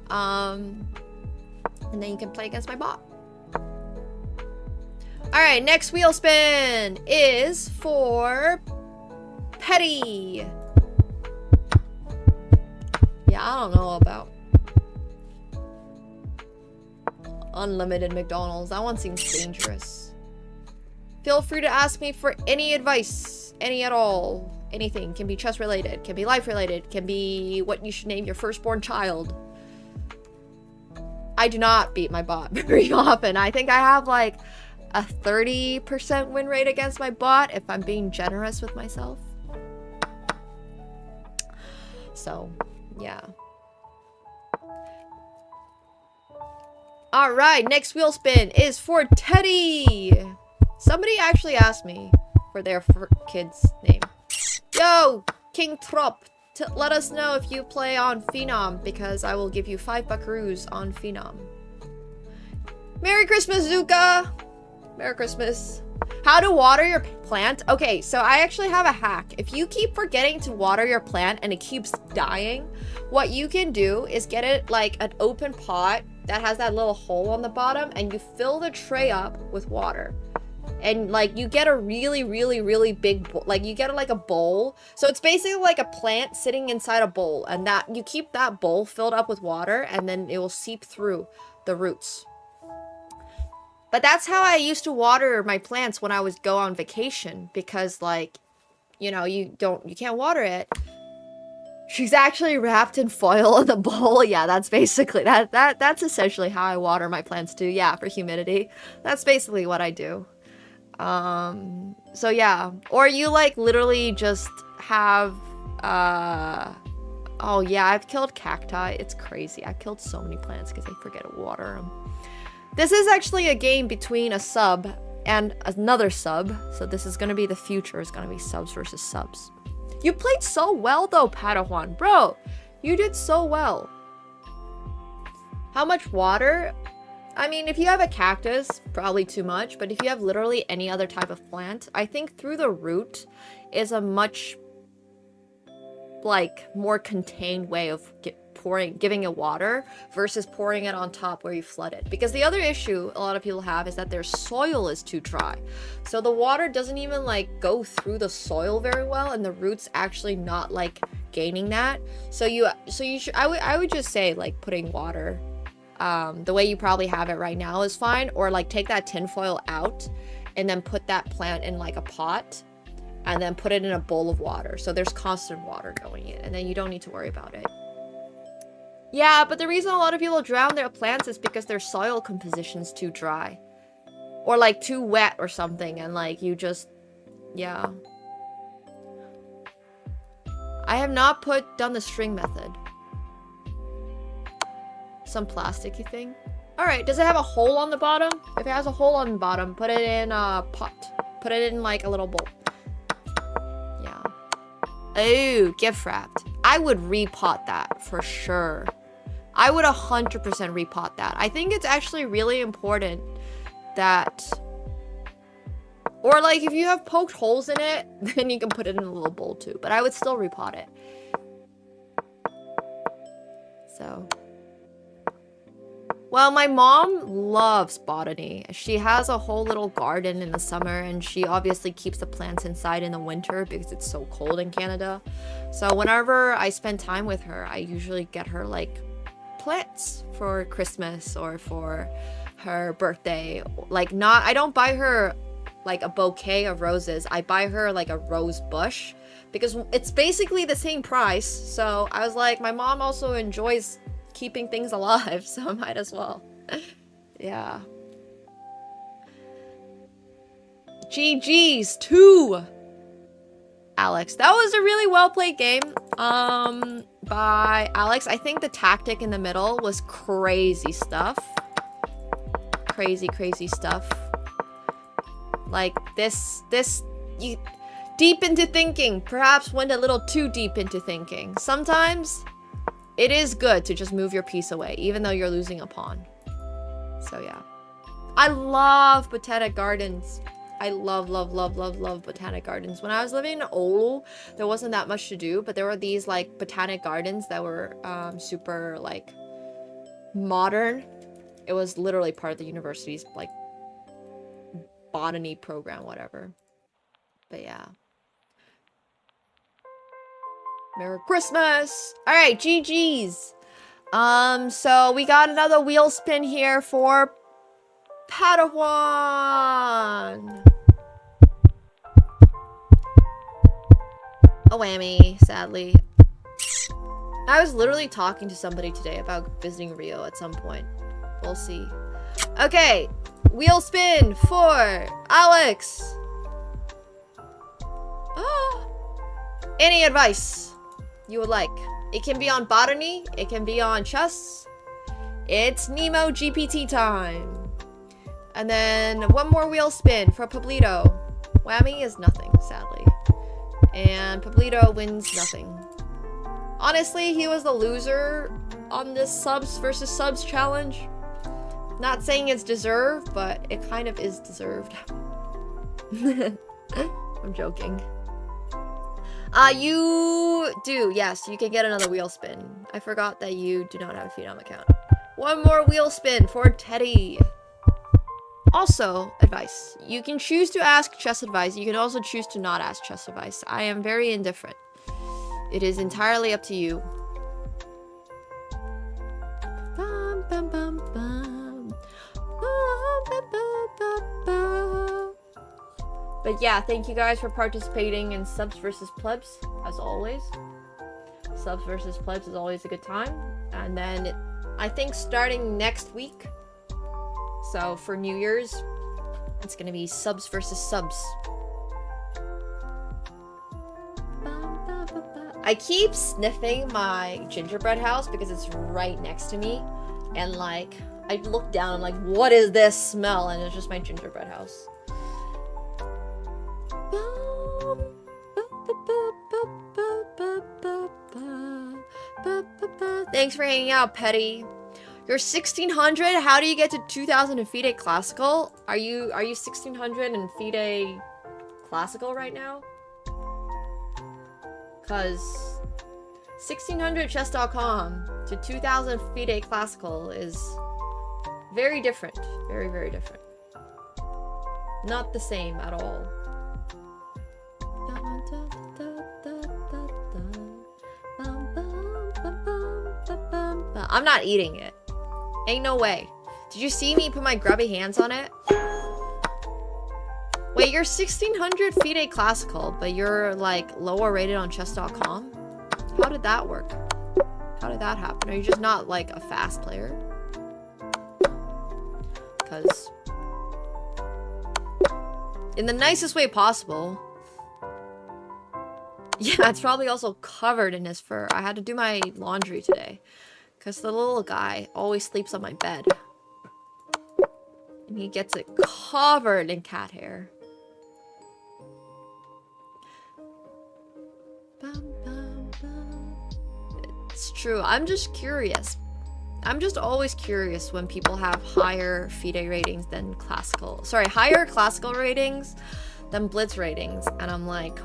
Speaker 7: And then you can play against my bot. Alright, next wheel spin is for Petty. Yeah, I don't know about unlimited McDonald's. That one seems dangerous. Feel free to ask me for any advice, any at all. Anything. Can be chess related, can be life related, can be what you should name your firstborn child. I do not beat my bot very often. I think I have like a 30% win rate against my bot if I'm being generous with myself. So, yeah. All right, next wheel spin is for Teddy. Somebody actually asked me for their kid's name. Yo, King Trop, let us know if you play on Phenom, because I will give you 5 buckaroos on Phenom. Merry Christmas, Zuka! Merry Christmas. How to water your plant? Okay, so I actually have a hack. If you keep forgetting to water your plant and it keeps dying, what you can do is get it like an open pot that has that little hole on the bottom, and you fill the tray up with water. And like you get a really, really, really big, like you get like a bowl. So it's basically like a plant sitting inside a bowl, and that you keep that bowl filled up with water, and then it will seep through the roots. But that's how I used to water my plants when I would go on vacation, because like, you know, you can't water it. She's actually wrapped in foil in the bowl. Yeah, that's basically that's essentially how I water my plants too. Yeah, for humidity. That's basically what I do. So yeah, or you like literally just have oh yeah, I've killed cacti. It's crazy. I've killed so many plants because I forget to water them. This is actually a game between a sub and another sub, so this is gonna be the future. It's gonna be subs versus subs. You played so well though, Padawan. Bro, you did so well. How much water? I mean, if you have a cactus, probably too much, but if you have literally any other type of plant, I think through the root is a much like more contained way of giving it water versus pouring it on top where you flood it. Because the other issue a lot of people have is that their soil is too dry. So the water doesn't even like go through the soil very well, and the roots actually not like gaining that. So you should, I would just say like putting water the way you probably have it right now is fine, or like take that tinfoil out and then put that plant in like a pot and then put it in a bowl of water. So there's constant water going in, and then you don't need to worry about it. Yeah, but the reason a lot of people drown their plants is because their soil composition's too dry. Or like too wet or something, and like you just, yeah. I have not done the string method. Some plasticky thing. Alright, does it have a hole on the bottom? If it has a hole on the bottom, put it in a pot. Put it in like a little bowl. Yeah. Oh, gift wrapped. I would repot that for sure. I would 100% repot that. I think it's actually really important that, or like if you have poked holes in it, then you can put it in a little bowl too. But I would still repot it. So. Well, my mom loves botany. She has a whole little garden in the summer, and she obviously keeps the plants inside in the winter because it's so cold in Canada. So whenever I spend time with her, I usually get her like plants for Christmas or for her birthday. Like I don't buy her like a bouquet of roses. I buy her like a rose bush because it's basically the same price. So I was like, my mom also enjoys keeping things alive, so I might as well. Yeah. GG's 2. Alex. That was a really well played game by Alex. I think the tactic in the middle was crazy stuff. Crazy stuff. Like this you deep into thinking. Perhaps went a little too deep into thinking. Sometimes it is good to just move your piece away, even though you're losing a pawn. So yeah. I love botanic gardens. I love botanic gardens. When I was living in Oulu, there wasn't that much to do, but there were these like botanic gardens that were super like modern. It was literally part of the university's like botany program, whatever. But yeah. Merry Christmas! Alright, GG's. So we got another wheel spin here for Padawan. A whammy, sadly. I was literally talking to somebody today about visiting Rio at some point. We'll see. Okay, wheel spin for Alex. Any advice you would like? It can be on botany, it can be on chess, It's Nemo GPT time. And then one more wheel spin for Pablito. Whammy is nothing, sadly. And Pablito wins nothing. Honestly, he was the loser on this subs versus subs challenge. Not saying it's deserved, but it kind of is deserved. I'm joking. You do. Yes, you can get another wheel spin. I forgot that you do not have a Phenom account. One more wheel spin for Teddy. Also, advice. You can choose to ask chess advice. You can also choose to not ask chess advice. I am very indifferent. It is entirely up to you. Bum, bum, bum, bum. Bum, bum, bum, bum, bum. But yeah, thank you guys for participating in subs versus plebs, as always. Subs versus plebs is always a good time. And then, I think starting next week, so for New Year's, it's gonna be subs versus subs. I keep sniffing my gingerbread house because it's right next to me. And like, I look down, I'm like, what is this smell? And it's just my gingerbread house. Thanks for hanging out, Petty. You're 1600. How do you get to 2000 in FIDE Classical? Are you 1600 in FIDE Classical right now? Cause 1600chess.com to 2000 FIDE Classical is very different. Very, very different. Not the same at all. I'm not eating it. Ain't no way. Did you see me put my grubby hands on it? Wait, you're 1600 FIDE Classical, but you're like lower rated on chess.com? How did that work? How did that happen? Are you just not like a fast player? Because in the nicest way possible. Yeah, it's probably also covered in his fur. I had to do my laundry today. Because the little guy always sleeps on my bed. And he gets it covered in cat hair. It's true. I'm just curious. I'm just always curious when people have higher FIDE ratings than classical. Sorry, higher classical ratings than blitz ratings. And I'm like...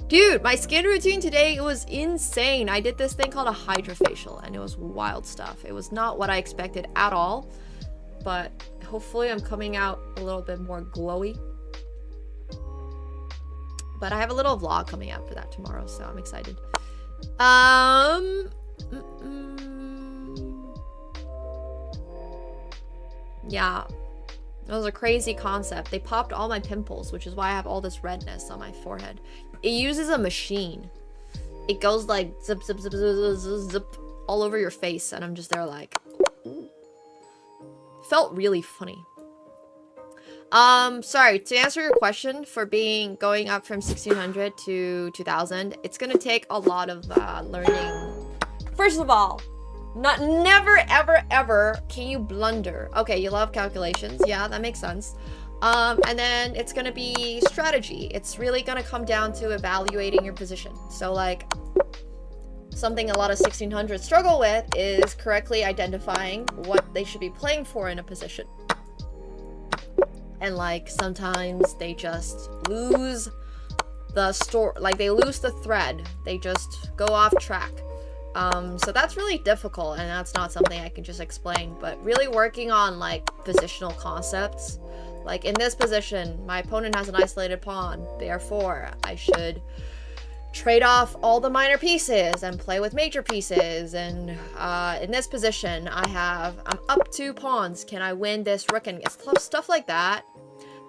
Speaker 7: Dude, my skin routine today, it was insane. I did this thing called a hydrofacial, and it was wild stuff. It was not what I expected at all, but hopefully I'm coming out a little bit more glowy. But I have a little vlog coming out for that tomorrow, so I'm excited. Yeah, it was a crazy concept. They popped all my pimples, which is why I have all this redness on my forehead. It uses a machine. It goes like zip, zip, zip, zip, zip, zip, zip all over your face, and I'm just there like... Ooh. Felt really funny. Sorry, to answer your question for going up from 1600 to 2000, it's gonna take a lot of learning. First of all, never, ever, ever can you blunder. Okay, you love calculations. Yeah, that makes sense. And then it's gonna be strategy. It's really gonna come down to evaluating your position. So like, something a lot of 1600s struggle with is correctly identifying what they should be playing for in a position. And like, sometimes they just lose the they lose the thread. They just go off track. So that's really difficult, and that's not something I can just explain, but really working on like positional concepts. Like in this position, my opponent has an isolated pawn, therefore I should trade off all the minor pieces and play with major pieces. And in this position, I'm up 2 pawns. Can I win this rook? And stuff like that.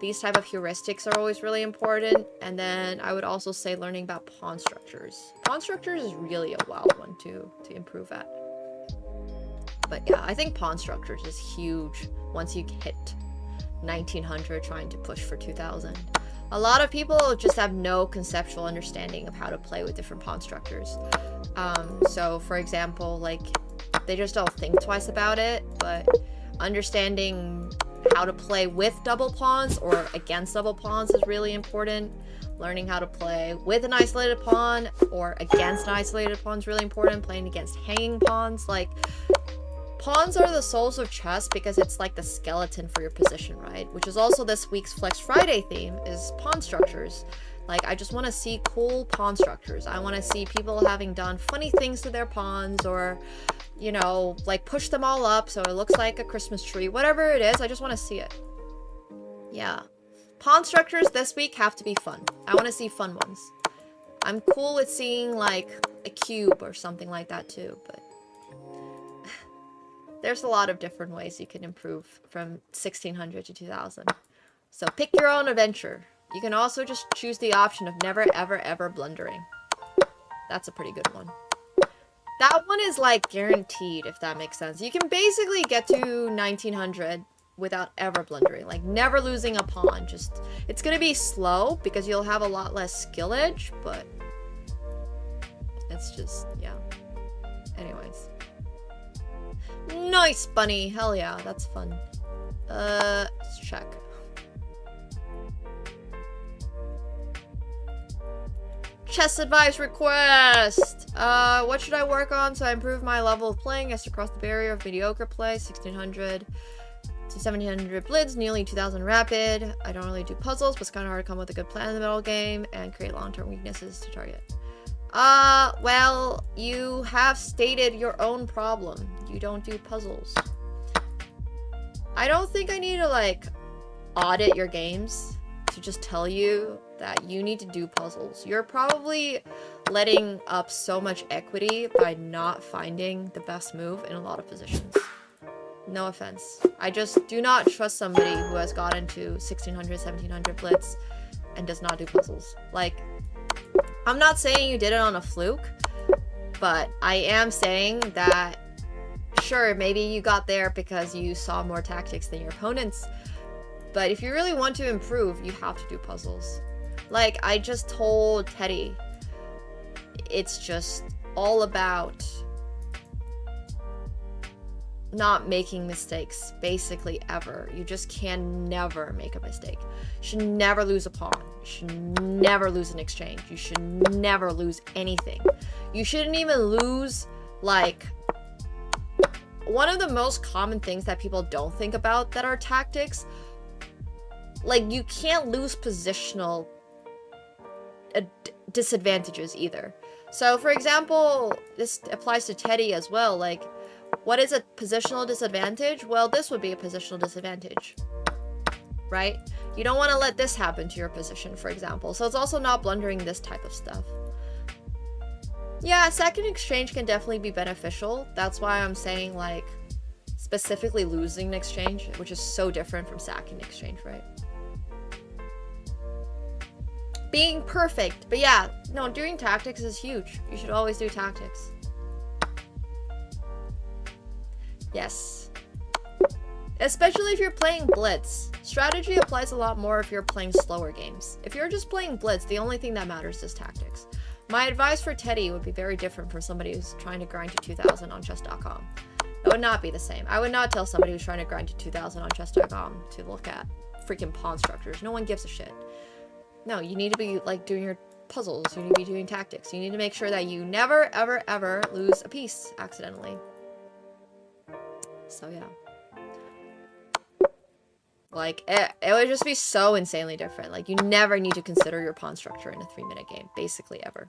Speaker 7: These type of heuristics are always really important. And then I would also say learning about pawn structures. Pawn structures is really a wild one to improve at. But yeah, I think pawn structures is huge once you hit 1900 trying to push for 2000. A lot of people just have no conceptual understanding of how to play with different pawn structures. So for example, like They just don't think twice about it, but understanding how to play with double pawns or against double pawns is really important. Learning how to play with an isolated pawn or against an isolated pawn is really important. Playing against hanging pawns, like, pawns are the souls of chess because it's like the skeleton for your position, right? Which is also this week's Flex Friday theme, is pawn structures. Like, I just want to see cool pawn structures. I want to see people having done funny things to their pawns, or, you know, like push them all up so it looks like a Christmas tree. Whatever it is, I just want to see it. Yeah. Pawn structures this week have to be fun. I want to see fun ones. I'm cool with seeing, like, a cube or something like that too, but there's a lot of different ways you can improve from 1600 to 2000. So pick your own adventure. You can also just choose the option of never, ever, ever blundering. That's a pretty good one. That one is, like, guaranteed, if that makes sense. You can basically get to 1900 without ever blundering. Like, never losing a pawn. Just, it's gonna be slow because you'll have a lot less skill edge, but it's just, yeah. Anyways. Nice, bunny. Hell yeah, that's fun. Let's check. Chess advice request! What should I work on so I improve my level of playing? As to cross the barrier of mediocre play, 1600 to 1700 blitz, nearly 2000 rapid. I don't really do puzzles, but it's kind of hard to come up with a good plan in the middle game and create long-term weaknesses to target. Well, you have stated your own problem. You don't do puzzles. I don't think I need to, like, audit your games to just tell you that you need to do puzzles. You're probably letting up so much equity by not finding the best move in a lot of positions. No offense. I just do not trust somebody who has gotten to 1600, 1700 blitz and does not do puzzles. Like, I'm not saying you did it on a fluke, but I am saying that, sure, maybe you got there because you saw more tactics than your opponents, but if you really want to improve, you have to do puzzles. Like, I just told Teddy, it's just all about not making mistakes, basically, ever. You just can never make a mistake. You should never lose a pawn. You should never lose an exchange. You should never lose anything. You shouldn't even lose, like, one of the most common things that people don't think about that are tactics, like, you can't lose positional disadvantages either. So, for example, this applies to Teddy as well. Like, what is a positional disadvantage? Well, this would be a positional disadvantage, right? You don't want to let this happen to your position, for example. So it's also not blundering this type of stuff. Yeah, second exchange can definitely be beneficial. That's why I'm saying, like, specifically losing an exchange, which is so different from sacking exchange, right? Being perfect. But yeah, no, doing tactics is huge. You should always do tactics. Yes. Especially if you're playing Blitz. Strategy applies a lot more if you're playing slower games. If you're just playing Blitz, the only thing that matters is tactics. My advice for Teddy would be very different from somebody who's trying to grind to 2000 on chess.com. It would not be the same. I would not tell somebody who's trying to grind to 2000 on chess.com to look at freaking pawn structures. No one gives a shit. No, you need to be, like, doing your puzzles. You need to be doing tactics. You need to make sure that you never, ever, ever lose a piece accidentally. So, yeah. Like, it would just be so insanely different. Like, you never need to consider your pawn structure in a 3-minute game. Basically, ever.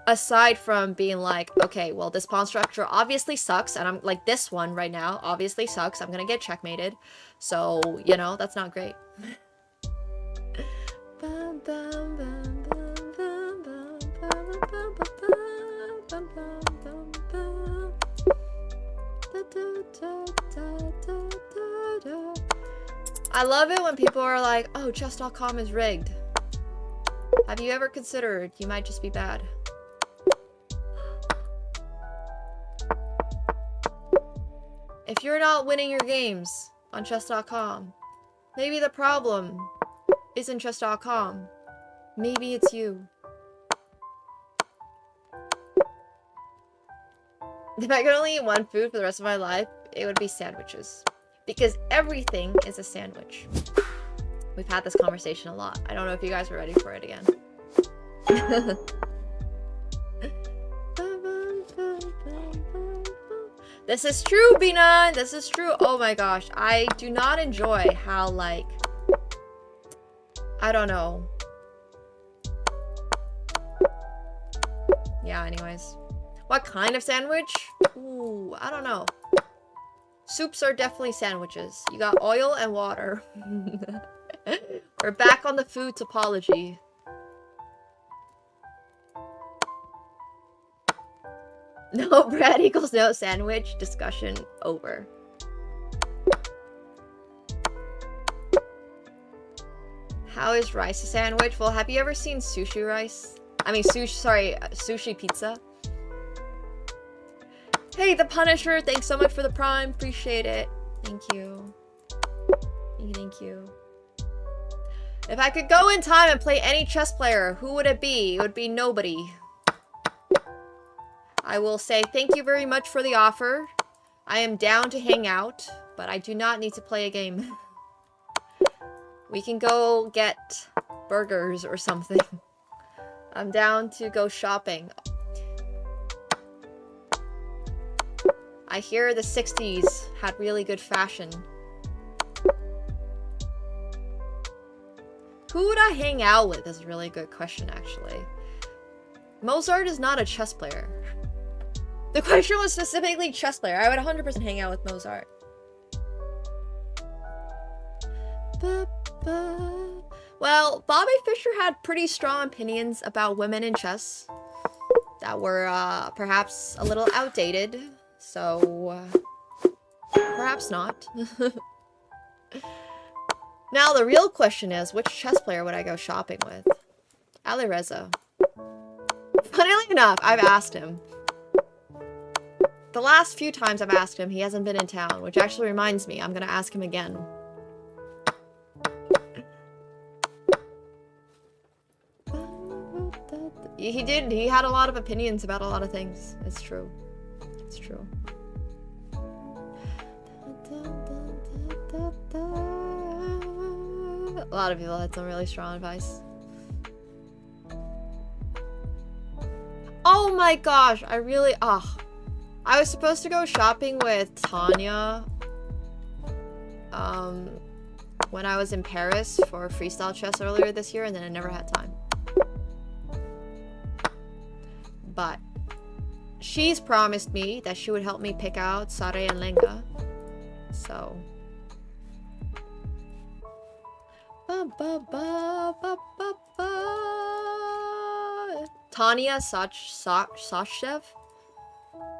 Speaker 7: Aside from being like, okay, well, this pawn structure obviously sucks. And I'm, like, this one right now obviously sucks. I'm gonna get checkmated. So, you know, that's not great. I love it when people are like, oh, chess.com is rigged. Have you ever considered you might just be bad? If you're not winning your games on chess.com, maybe the problem isn't chess.com. Maybe it's you. If I could only eat one food for the rest of my life, it would be sandwiches. Because everything is a sandwich. We've had this conversation a lot. I don't know if you guys are ready for it again. This is true, B9! This is true! Oh my gosh. I do not enjoy how, like... I don't know. Yeah, anyways. What kind of sandwich? Ooh, I don't know. Soups are definitely sandwiches. You got oil and water. We're back on the food topology. No bread equals no sandwich. Discussion over. How is rice a sandwich? Well, have you ever seen sushi rice? I mean, sushi pizza. Hey, the Punisher, thanks so much for the Prime. Appreciate it. Thank you. Thank you. If I could go in time and play any chess player, who would it be? It would be nobody. I will say thank you very much for the offer. I am down to hang out, but I do not need to play a game. We can go get burgers or something. I'm down to go shopping. I hear the 60s had really good fashion. Who would I hang out with is a really good question, actually. Mozart is not a chess player. The question was specifically chess player. I would 100% hang out with Mozart. Well, Bobby Fischer had pretty strong opinions about women in chess that were perhaps a little outdated, so perhaps not. Now the real question is, which chess player would I go shopping with? Ali Reza. Funnily enough, I've asked him. The last few times I've asked him, he hasn't been in town, which actually reminds me, I'm gonna ask him again. He had a lot of opinions about a lot of things. It's true. It's true. A lot of people had some really strong advice. Oh my gosh, I was supposed to go shopping with Tanya when I was in Paris for freestyle chess earlier this year, and then I never had time. But she's promised me that she would help me pick out Sare and Lenga. So Tanya Sachdev,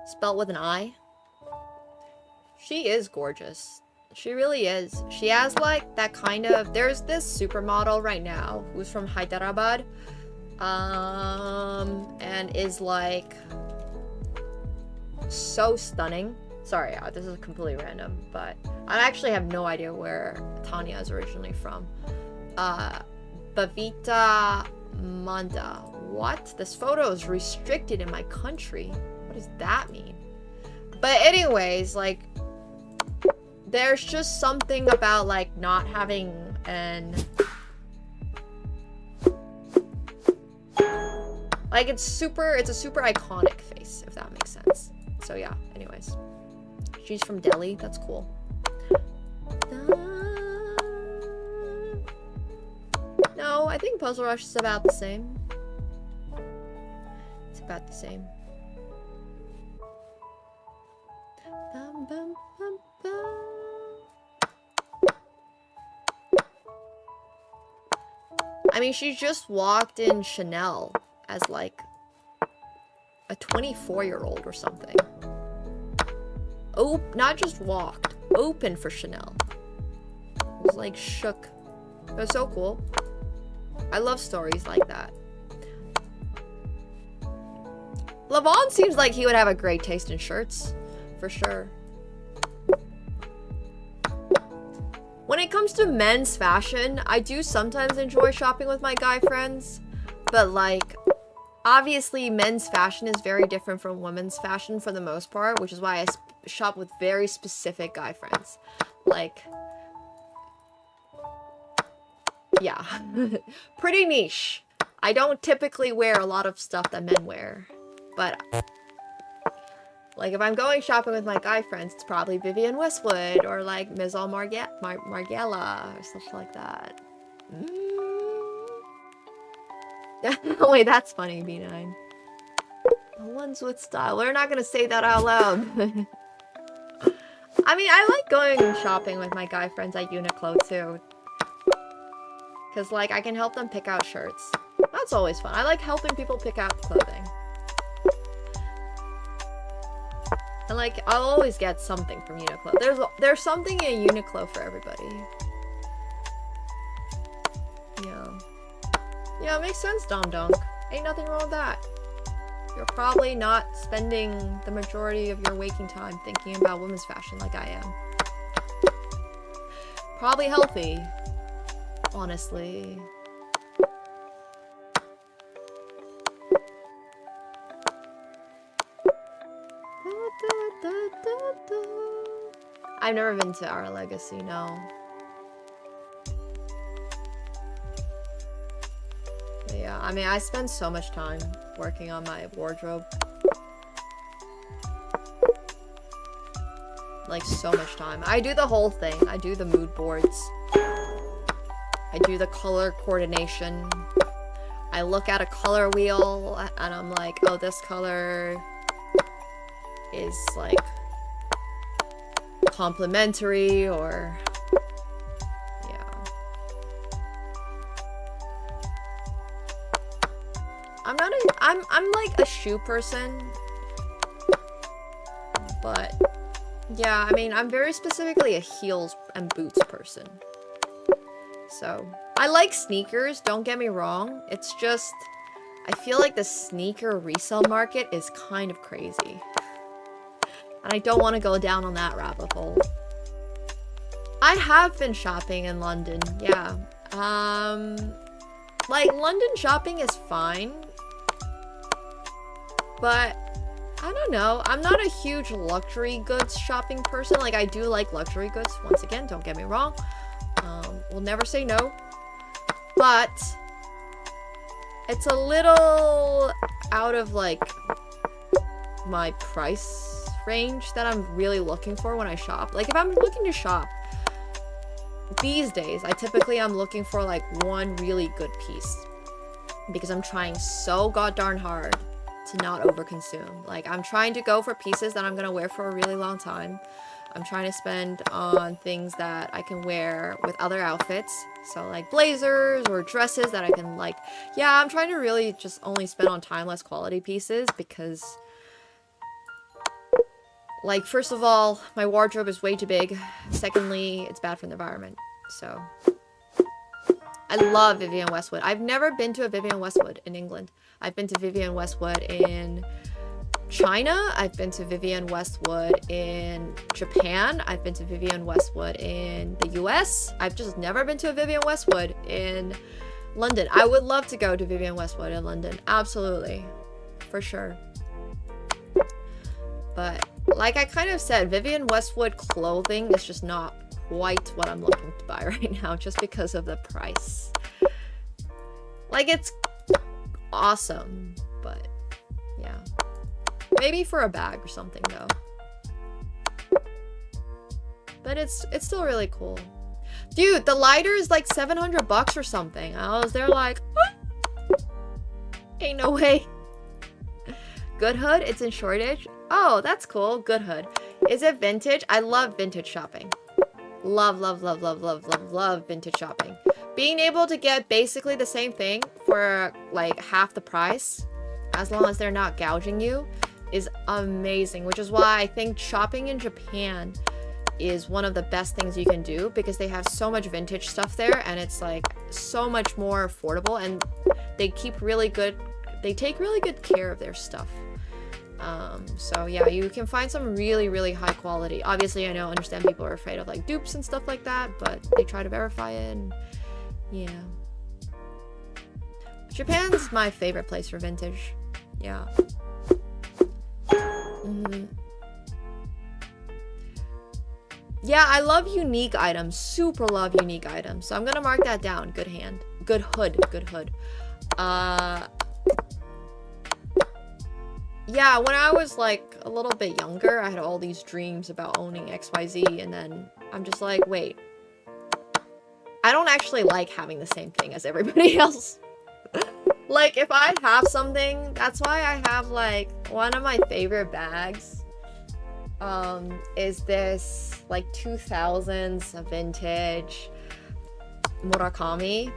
Speaker 7: spelled with an I. She is gorgeous. She really is. She has like that kind of... There's this supermodel right now who's from Hyderabad. And is like so stunning. Sorry, this is completely random, but I actually have no idea where Tanya is originally from. Bavita Manda. What? This photo is restricted in my country. What does that mean? But anyways, like, there's just something about like not having an... Like, it's a super iconic face, if that makes sense. So yeah, anyways. She's from Delhi, that's cool. No, I think Puzzle Rush is about the same. It's about the same. I mean, she just walked in Chanel as like a 24-year-old or something. Oh, not just walked, open for Chanel. It was like shook. It was so cool. I love stories like that. Levon seems like he would have a great taste in shirts, for sure. When it comes to men's fashion, I do sometimes enjoy shopping with my guy friends, but like, obviously men's fashion is very different from women's fashion for the most part, which is why I shop with very specific guy friends. Like, yeah, pretty niche. I don't typically wear a lot of stuff that men wear, but like if I'm going shopping with my guy friends, it's probably Vivienne Westwood or like Maison Margiela or stuff like that. Oh wait, that's funny, B9. The ones with style. We're not gonna say that out loud. I mean, I like going shopping with my guy friends at Uniqlo too. Cause like I can help them pick out shirts. That's always fun. I like helping people pick out clothing. And like I'll always get something from Uniqlo. There's something in Uniqlo for everybody. Yeah. Yeah, it makes sense, Dom Dunk. Ain't nothing wrong with that. You're probably not spending the majority of your waking time thinking about women's fashion like I am. Probably healthy, honestly. I've never been to Our Legacy, no. But yeah, I mean, I spend so much time working on my wardrobe. Like, so much time. I do the whole thing. I do the mood boards. I do the color coordination. I look at a color wheel and I'm like, oh, this color is like complementary, or yeah. I'm like a shoe person, but yeah, I mean, I'm very specifically a heels and boots person. So I like sneakers, don't get me wrong. It's just I feel like the sneaker resale market is kind of crazy. And I don't want to go down on that rabbit hole. I have been shopping in London, yeah. Like, London shopping is fine. But, I don't know. I'm not a huge luxury goods shopping person. Like, I do like luxury goods. Once again, don't get me wrong. We'll never say no. But, it's a little out of, like, my price range that I'm really looking for when I shop. Like, if I'm looking to shop these days, I typically am looking for like one really good piece, because I'm trying so goddarn hard to not overconsume. Like, I'm trying to go for pieces that I'm gonna wear for a really long time. I'm trying to spend on things that I can wear with other outfits, so like blazers or dresses that I can like, yeah, I'm trying to really just only spend on timeless quality pieces, because like, first of all, my wardrobe is way too big. Secondly, it's bad for the environment. So, I love Vivienne Westwood. I've never been to a Vivienne Westwood in England. I've been to Vivienne Westwood in China. I've been to Vivienne Westwood in Japan. I've been to Vivienne Westwood in the US. I've just never been to a Vivienne Westwood in London. I would love to go to Vivienne Westwood in London. Absolutely. For sure. But like I kind of said, Vivienne Westwood clothing is just not quite what I'm looking to buy right now, just because of the price. Like, it's awesome, but yeah. Maybe for a bag or something though. But it's still really cool. Dude, the lighter is like $700 or something. I was there like, what? Ain't no way. Good Hood, it's in shortage. Oh, that's cool. Good Hood. Is it vintage? I love vintage shopping. Love, love, love, love, love, love, love vintage shopping. Being able to get basically the same thing for like half the price, as long as they're not gouging you, is amazing. Which is why I think shopping in Japan is one of the best things you can do, because they have so much vintage stuff there, and it's like so much more affordable, and they keep really good, they take really good care of their stuff. So yeah, you can find some really, really high quality. Obviously, I know, understand people are afraid of like dupes and stuff like that, but they try to verify it, and yeah. Japan's my favorite place for vintage. Yeah. Yeah, I love unique items. Super love unique items. So I'm gonna mark that down. Good hand. Good hood. Good hood. Yeah, when I was like a little bit younger, I had all these dreams about owning XYZ, and then I'm just like, wait. I don't actually like having the same thing as everybody else. Like, if I have something, that's why I have, like, one of my favorite bags, is this, like, 2000s vintage Murakami.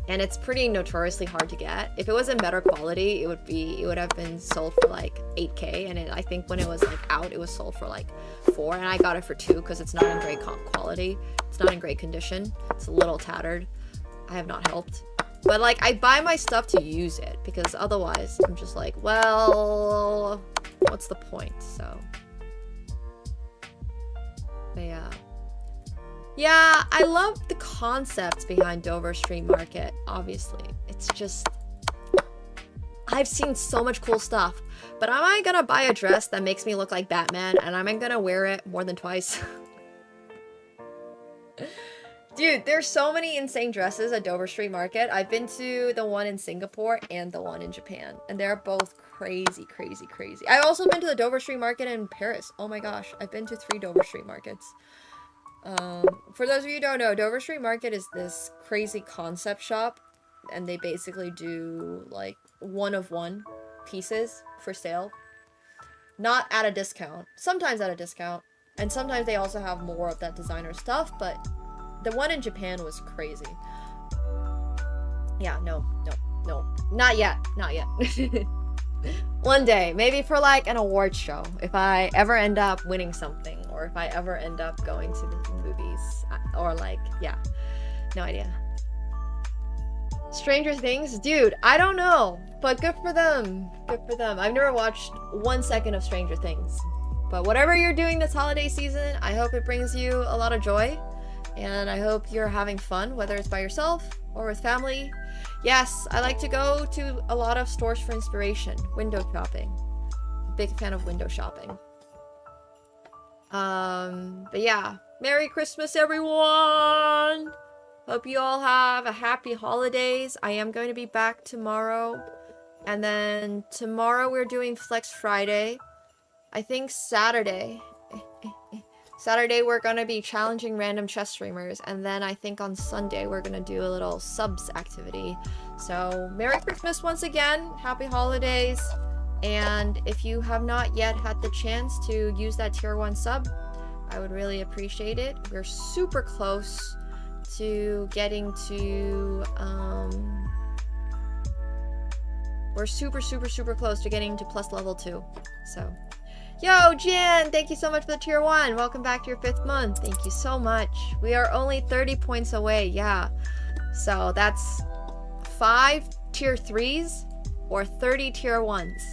Speaker 7: And it's pretty notoriously hard to get. If it was in better quality, it would have been sold for, like, 8K. And I think when it was, like, out, it was sold for, like, 4. And I got it for 2 because it's not in great quality. It's not in great condition. It's a little tattered. I have not helped. But, like, I buy my stuff to use it, because otherwise I'm just like, well, what's the point? So, but yeah. Yeah, I love the concepts behind Dover Street Market, obviously. It's just, I've seen so much cool stuff. But am I gonna buy a dress that makes me look like Batman, and am I gonna wear it more than twice? Dude, there's so many insane dresses at Dover Street Market. I've been to the one in Singapore and the one in Japan, and they're both crazy, crazy, crazy. I've also been to the Dover Street Market in Paris. Oh my gosh, I've been to 3 Dover Street Markets. For those of you who don't know, Dover Street Market is this crazy concept shop, and they basically do, like, one-of-one pieces for sale. Not at a discount. Sometimes at a discount. And sometimes they also have more of that designer stuff, but the one in Japan was crazy. Yeah, no. Not yet. Not yet. One day. Maybe for, like, an award show. If I ever end up winning something. Or if I ever end up going to the movies. Or, like, yeah. No idea. Stranger Things? Dude, I don't know. But good for them. Good for them. I've never watched 1 second of Stranger Things. But whatever you're doing this holiday season, I hope it brings you a lot of joy. And I hope you're having fun, whether it's by yourself or with family. Yes, I like to go to a lot of stores for inspiration. Window shopping. Big fan of window shopping. But yeah. Merry Christmas, everyone! Hope you all have a happy holidays. I am going to be back tomorrow. And then tomorrow we're doing Flex Friday. I think Saturday we're gonna be challenging random chess streamers, and then I think on Sunday we're gonna do a little subs activity. So Merry Christmas once again, happy holidays, and if you have not yet had the chance to use that tier 1 sub, I would really appreciate it. We're super close to getting to we're super close to getting to plus level 2. So yo, Jan, thank you so much for the tier 1. Welcome back to your 5th month. Thank you so much. We are only 30 points away. Yeah. So that's 5 tier 3s or 30 tier 1s.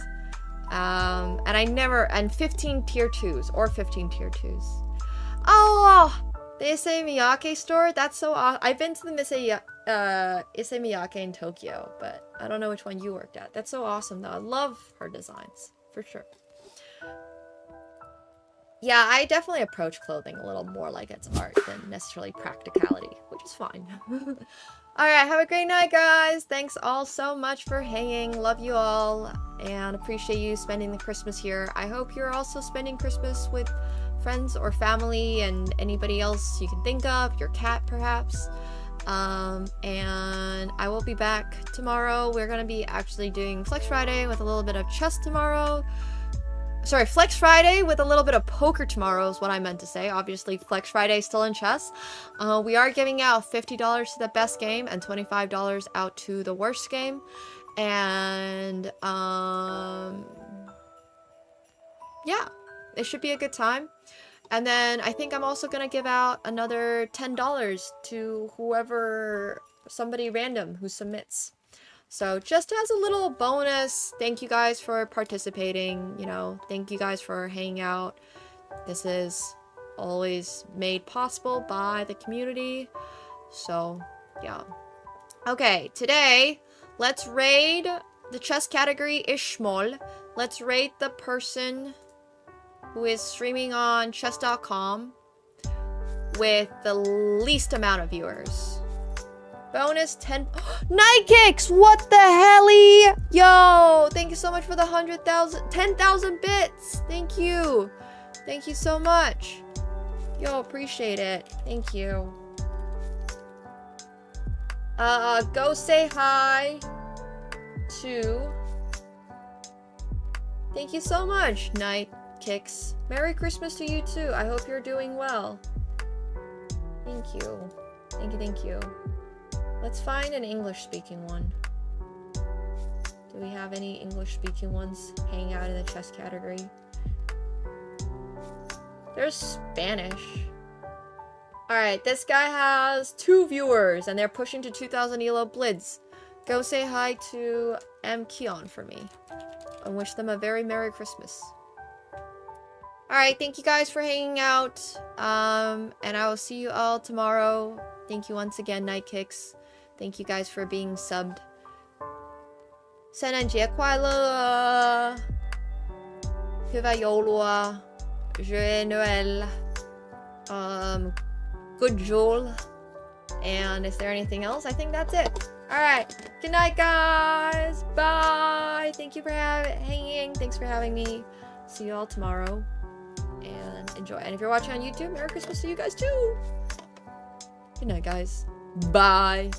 Speaker 7: And 15 tier 2s or 15 tier 2s. Oh, the Issei Miyake store? That's so awesome. I've been to the Issei Miyake in Tokyo, but I don't know which one you worked at. That's so awesome though. I love her designs, for sure. Yeah, I definitely approach clothing a little more like it's art than necessarily practicality, which is fine. Alright, have a great night, guys. Thanks all so much for hanging. Love you all, and appreciate you spending the Christmas here. I hope you're also spending Christmas with friends or family and anybody else you can think of, your cat perhaps. And I will be back tomorrow. We're gonna be actually doing Flex Friday with a little bit of chess tomorrow. Sorry, Flex Friday with a little bit of poker tomorrow is what I meant to say. Obviously, Flex Friday is still in chess. We are giving out $50 to the best game and $25 out to the worst game. And, yeah, it should be a good time. And then I think I'm also going to give out another $10 to somebody random who submits. So just as a little bonus, thank you guys for participating, you know, thank you guys for hanging out. This is always made possible by the community. So, yeah. Okay, today, let's raid the chess category Ishmol. Let's raid the person who is streaming on chess.com with the least amount of viewers. Bonus 10 Night Kicks! What the helly? Yo! Thank you so much for the 10,000 bits! Thank you! Thank you so much! Yo, appreciate it. Thank you. Go say hi to... Thank you so much, Night Kicks. Merry Christmas to you too. I hope you're doing well. Thank you. Thank you, thank you. Let's find an English-speaking one. Do we have any English-speaking ones hanging out in the chess category? There's Spanish. Alright, this guy has 2 viewers, and they're pushing to 2,000 elo blitz. Go say hi to M. Keon for me. And wish them a very Merry Christmas. Alright, thank you guys for hanging out. And I will see you all tomorrow. Thank you once again, Night Kicks. Thank you guys for being subbed. 圣诞节快乐 Hyvää Joyeux Noël. Good Joel. And is there anything else? I think that's it. Alright. Good night, guys. Bye. Thank you for hanging. Thanks for having me. See you all tomorrow. And enjoy. And if you're watching on YouTube, Merry Christmas to you guys too. Good night, guys. Bye.